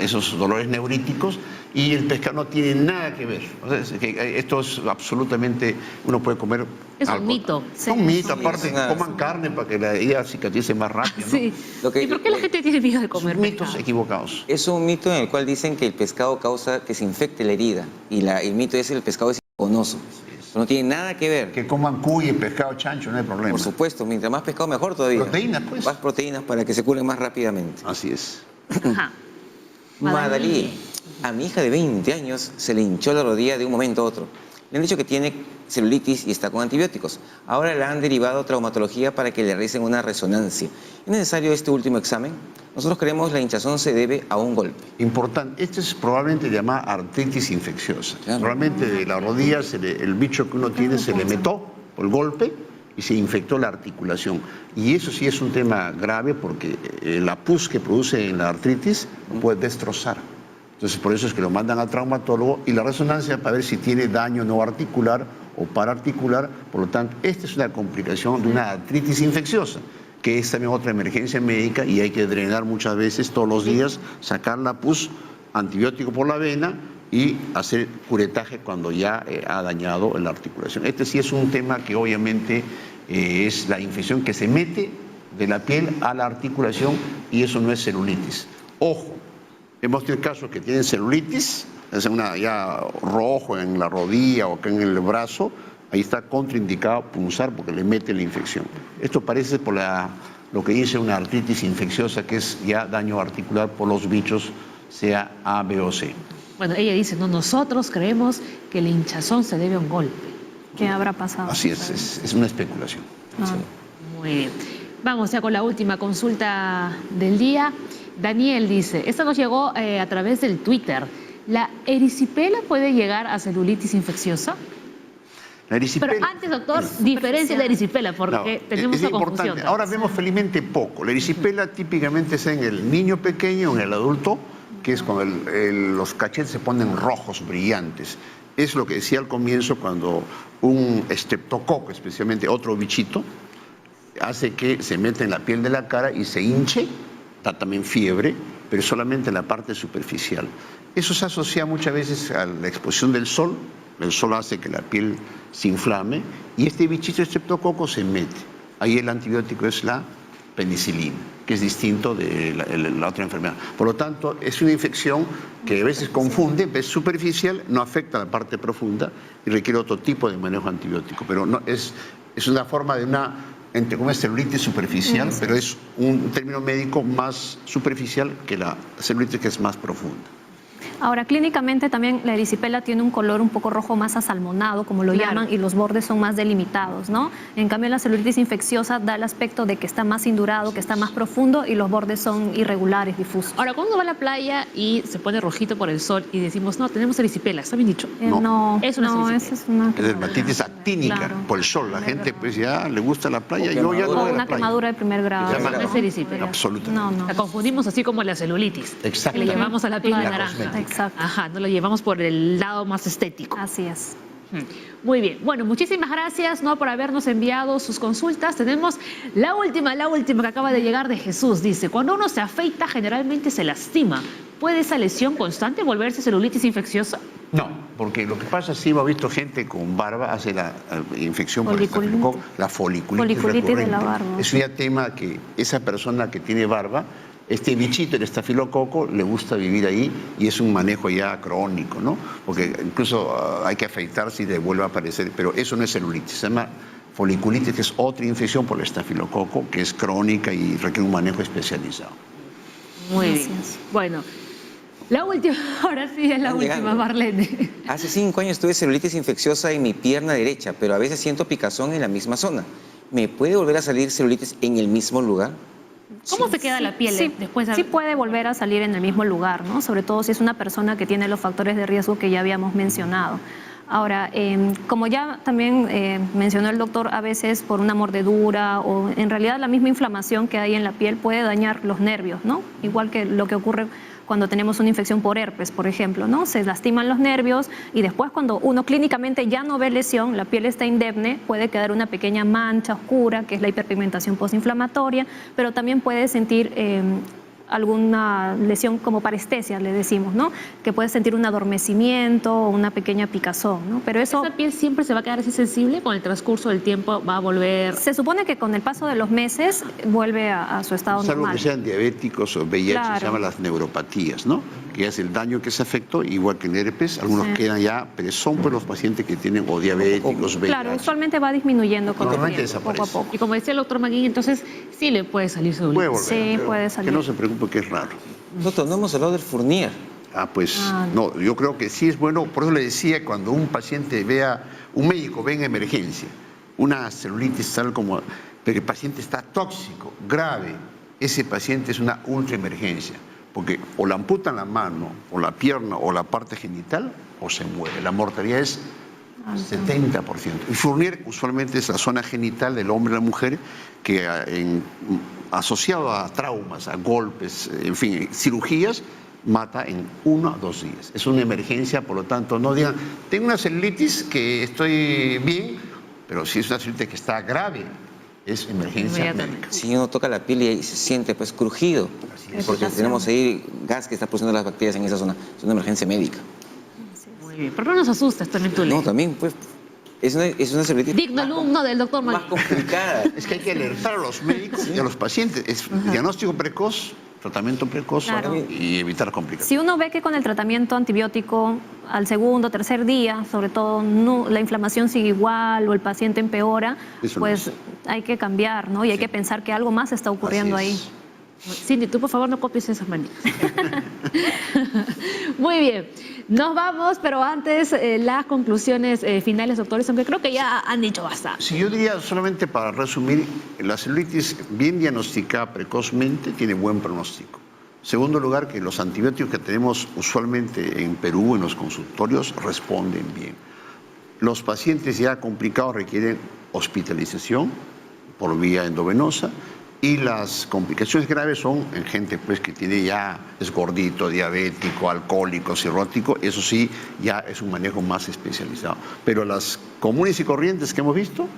esos dolores neuríticos Y el pescado no tiene nada que ver. O sea, es que esto es absolutamente, uno puede comer Es un algo. mito. Es un mito, aparte, es una- coman carne para que la herida cicatrice más rápido, ¿no? Sí. Lo que- ¿Y por qué la gente tiene miedo de comer Son mitos pescado? equivocados. Es un mito en el cual dicen que el pescado causa que se infecte la herida. Y el mito es que el pescado es bonoso. No tiene nada que ver. Que coman cuy, pescado, chancho, no hay problema. Por supuesto, mientras más pescado mejor todavía. Proteínas, pues. Más proteínas para que se curen más rápidamente. Así es. Ajá. Madalí, a mi hija de 20 años se le hinchó la rodilla de un momento a otro. Le han dicho que tiene celulitis y está con antibióticos. Ahora la han derivado a traumatología para que le realicen una resonancia. ¿Es necesario este último examen? Nosotros creemos la hinchazón se debe a un golpe. Importante. Esto es probablemente llamada artritis infecciosa. Claro. Probablemente de la rodilla el bicho que uno tiene se le metió por el golpe y se infectó la articulación. Y eso sí es un tema grave porque la pus que produce en la artritis lo puede destrozar. Entonces por eso es que lo mandan al traumatólogo y la resonancia para ver si tiene daño no articular o paraarticular. Por lo tanto, esta es una complicación de una artritis infecciosa, que es también otra emergencia médica y hay que drenar muchas veces todos los días, sacar la pus, antibiótico por la vena y hacer curetaje cuando ya ha dañado la articulación. Este sí es un tema que obviamente es la infección que se mete de la piel a la articulación y eso no es celulitis. Ojo, hemos tenido casos que tienen celulitis, es una ya rojo en la rodilla o acá en el brazo, ahí está contraindicado punzar porque le mete la infección. Esto parece por lo que dice una artritis infecciosa, que es ya daño articular por los bichos, sea A, B o C. Bueno, ella dice, no, nosotros creemos que la hinchazón se debe a un golpe. ¿Qué habrá pasado? Así es una especulación. Ah. Muy bien. Vamos ya con la última consulta del día. Daniel dice, esta nos llegó a través del Twitter. ¿La erisipela puede llegar a celulitis infecciosa? La erisipela, Pero antes, doctor, diferencia la erisipela, porque no, tenemos es una importante. confusión. Ahora vemos felizmente poco. La erisipela típicamente es en el niño pequeño, en el adulto, que es cuando los cachetes se ponen rojos, brillantes. Es lo que decía al comienzo, cuando un estreptococo, especialmente otro bichito, hace que se meta en la piel de la cara y se hinche, da también fiebre, pero solamente en la parte superficial. Eso se asocia muchas veces a la exposición del sol. El sol hace que la piel se inflame y este bichito estreptococo se mete. Ahí el antibiótico es la penicilina, que es distinto de la otra enfermedad. Por lo tanto, es una infección que a veces confunde, es superficial, no afecta a la parte profunda y requiere otro tipo de manejo antibiótico. Pero no, es una forma de una, entre comillas, celulitis superficial, pero es un término médico más superficial que la celulitis que es más profunda. Ahora, clínicamente también la erisipela tiene un color un poco rojo más asalmonado, como lo Claro. llaman, y los bordes son más delimitados, ¿no? En cambio, la celulitis infecciosa da el aspecto de que está más indurado, que está más profundo y los bordes son irregulares, difusos. Ahora, cuando uno va a la playa y se pone rojito por el sol y decimos, no, tenemos erisipela, ¿está bien dicho? No. No, Es una no, erisipela. esa es una Es dermatitis actínica Claro. por el sol. La gente pues ya le gusta la playa, O yo ya no quemadura. voy O a la una playa. quemadura de primer grado. Se llama- No es erisipela. Absolutamente. No, no. La confundimos así como la celulitis. que Exacto. le llamamos a la piel de La naranja. cosmética. Exacto. Ajá, no lo llevamos por el lado más estético. Así es. Muy bien. Bueno, muchísimas gracias, ¿no?, por habernos enviado sus consultas. Tenemos la última que acaba de llegar de Jesús. Dice, cuando uno se afeita generalmente se lastima. ¿Puede esa lesión constante volverse celulitis infecciosa? No, porque lo que pasa es que hemos visto gente con barba hace la infección por Foliculitis. estafilococo, la foliculitis Foliculitis de la recurrente. barba. Es un tema que esa persona que tiene barba, este bichito, el estafilococo, le gusta vivir ahí y es un manejo ya crónico, ¿no? Porque incluso hay que afeitarse y le vuelve a aparecer, pero eso no es celulitis, se llama foliculitis, que es otra infección por el estafilococo, que es crónica y requiere un manejo especializado. Muy Gracias. bien. Bueno, la última, ahora sí es la Están última, llegando. Marlene. Hace 5 años tuve celulitis infecciosa en mi pierna derecha, pero a veces siento picazón en la misma zona. ¿Me puede volver a salir celulitis en el mismo lugar? ¿Cómo se queda la piel después de Sí puede volver a salir en el mismo lugar, ¿no? Sobre todo si es una persona que tiene los factores de riesgo que ya habíamos mencionado. Ahora, como ya también mencionó el doctor, a veces por una mordedura o en realidad la misma inflamación que hay en la piel puede dañar los nervios, ¿no? Igual que lo que ocurre cuando tenemos una infección por herpes, por ejemplo, ¿no? Se lastiman los nervios y después cuando uno clínicamente ya no ve lesión, la piel está indemne, puede quedar una pequeña mancha oscura, que es la hiperpigmentación postinflamatoria, pero también puede sentir alguna lesión como parestesia, le decimos, ¿no? Que puede sentir un adormecimiento o una pequeña picazón, ¿no? Pero eso... ¿Esa piel siempre se va a quedar así sensible? ¿Con el transcurso del tiempo va a volver...? Se supone que con el paso de los meses vuelve a su estado Salvo normal. que sean diabéticos o VIH, Claro. se llaman las neuropatías, ¿no? Que es el daño que se afectó, igual que el herpes, algunos Sí. quedan ya, pero son pues los pacientes que tienen o diabéticos, VIH. Claro, usualmente va disminuyendo con el Normalmente tiempo, poco a desaparece. poco. Y como decía el doctor Maguín, entonces sí le puede salir celulitis. Puede volver, Sí, pero puede salir. Que no se preocupe, que es raro. Doctor, no hemos hablado del Fournier. Pues Ah, no, yo creo que sí es bueno, por eso le decía, cuando un paciente un médico ve en emergencia, una celulitis tal como, pero el paciente está tóxico, grave, ese paciente es una ultraemergencia, porque o le amputan la mano, o la pierna, o la parte genital, o se muere. La mortalidad es 70%. El Fournier usualmente es la zona genital del hombre y la mujer que asociado a traumas, a golpes, en fin, cirugías, mata en 1 a 2 días. Es una emergencia, por lo tanto, no digan, tengo una celulitis que estoy bien, pero si es una celulitis que está grave, es emergencia Inmediatamente. médica. Si uno toca la piel y ahí se siente pues crujido, porque tenemos ahí gas que está produciendo las bacterias en esa zona. Es una emergencia médica. Muy bien, pero no nos asustes, Tonetule. No, también pues es una celulitis Digno alumno del doctor más Maguín. complicada. Es que hay que alertar a los médicos y a los pacientes. Es diagnóstico precoz, tratamiento precoz Claro. y evitar complicaciones. Si uno ve que con el tratamiento antibiótico al segundo, tercer día, sobre todo la inflamación sigue igual o el paciente empeora, Eso no pues es. hay que cambiar, ¿no? Y hay que pensar que algo más está ocurriendo Así ahí. es. Cindy, tú por favor no copies esas manías. Muy bien, nos vamos, pero antes las conclusiones finales, doctores, aunque creo que ya han dicho bastante. Si yo diría, solamente para resumir, la celulitis bien diagnosticada precozmente tiene buen pronóstico. Segundo lugar, que los antibióticos que tenemos usualmente en Perú, en los consultorios, responden bien. Los pacientes ya complicados requieren hospitalización por vía endovenosa y las complicaciones graves son en gente pues, que tiene ya, es gordito, diabético, alcohólico, cirrótico, eso sí, ya es un manejo más especializado. Pero las comunes y corrientes que hemos visto,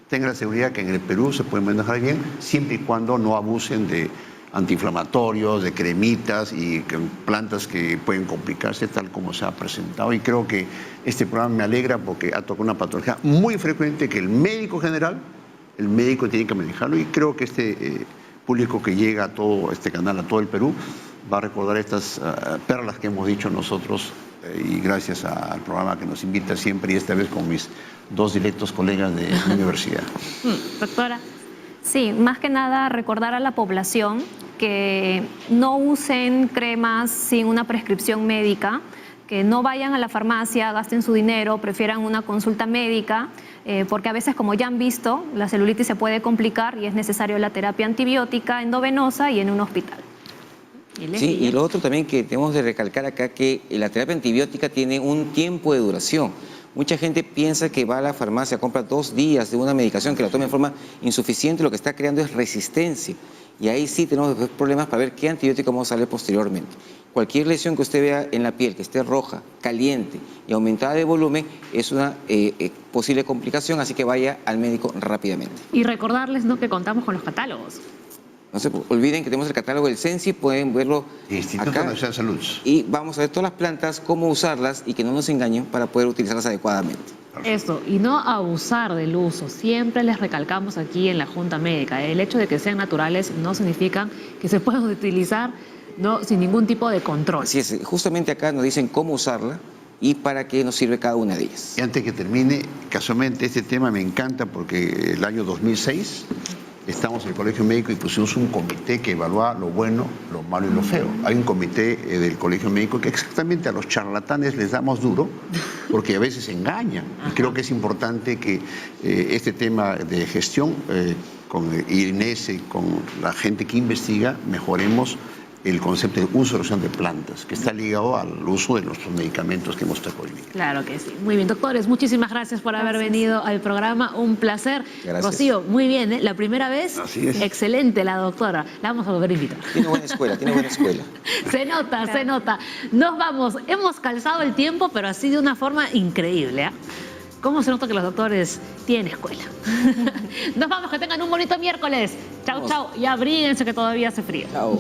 tengan la seguridad que en el Perú se pueden manejar bien, siempre y cuando no abusen de antiinflamatorios, de cremitas y plantas que pueden complicarse tal como se ha presentado. Y creo que este programa me alegra porque ha tocado una patología muy frecuente que el médico general, el médico tiene que manejarlo y creo que este público que llega a todo este canal, a todo el Perú, va a recordar estas perlas que hemos dicho nosotros y gracias al programa que nos invita siempre y esta vez con mis 2 directos colegas de la universidad. Doctora. Sí, más que nada recordar a la población que no usen cremas sin una prescripción médica, que no vayan a la farmacia, gasten su dinero, prefieran una consulta médica, porque a veces, como ya han visto, la celulitis se puede complicar y es necesario la terapia antibiótica endovenosa y en un hospital. Sí, y lo otro también que tenemos de recalcar acá, que la terapia antibiótica tiene un tiempo de duración. Mucha gente piensa que va a la farmacia, compra 2 días de una medicación que la toma en forma insuficiente, lo que está creando es resistencia. Y ahí sí tenemos problemas para ver qué antibiótico vamos a darle posteriormente. Cualquier lesión que usted vea en la piel que esté roja, caliente y aumentada de volumen es una posible complicación, así que vaya al médico rápidamente. Y recordarles, ¿no?, que contamos con los catálogos. No se olviden que tenemos el catálogo del Sensi, pueden verlo Instituto acá. Nacional de Salud. Y vamos a ver todas las plantas, cómo usarlas y que no nos engañen para poder utilizarlas adecuadamente. Eso, y no abusar del uso. Siempre les recalcamos aquí en la Junta Médica, el hecho de que sean naturales no significa que se puedan utilizar, ¿no?, sin ningún tipo de control. Así es, justamente acá nos dicen cómo usarla y para qué nos sirve cada una de ellas. Y antes que termine, casualmente este tema me encanta porque el año 2006 estamos en el Colegio Médico y pusimos un comité que evalúa lo bueno, lo malo y lo feo. Hay un comité del Colegio Médico que exactamente a los charlatanes les damos duro porque a veces engañan. Y creo que es importante que este tema de gestión con Inés, con la gente que investiga, mejoremos el concepto de uso y erosión de plantas, que está ligado al uso de nuestros medicamentos que hemos tocado hoy día. Claro que sí. Muy bien, doctores, muchísimas gracias por haber venido al programa. Un placer. Gracias. Rocío, muy bien, ¿eh? La primera vez, Así es. excelente la doctora. La vamos a volver a invitar. Tiene buena escuela, tiene buena escuela. Se nota, se nota. Nos vamos. Hemos calzado el tiempo, pero así de una forma increíble, ¿eh? ¿Cómo se nota que los doctores tienen escuela? Nos vamos, que tengan un bonito miércoles. Chau, chau. Y abríguense que todavía hace frío. Chao.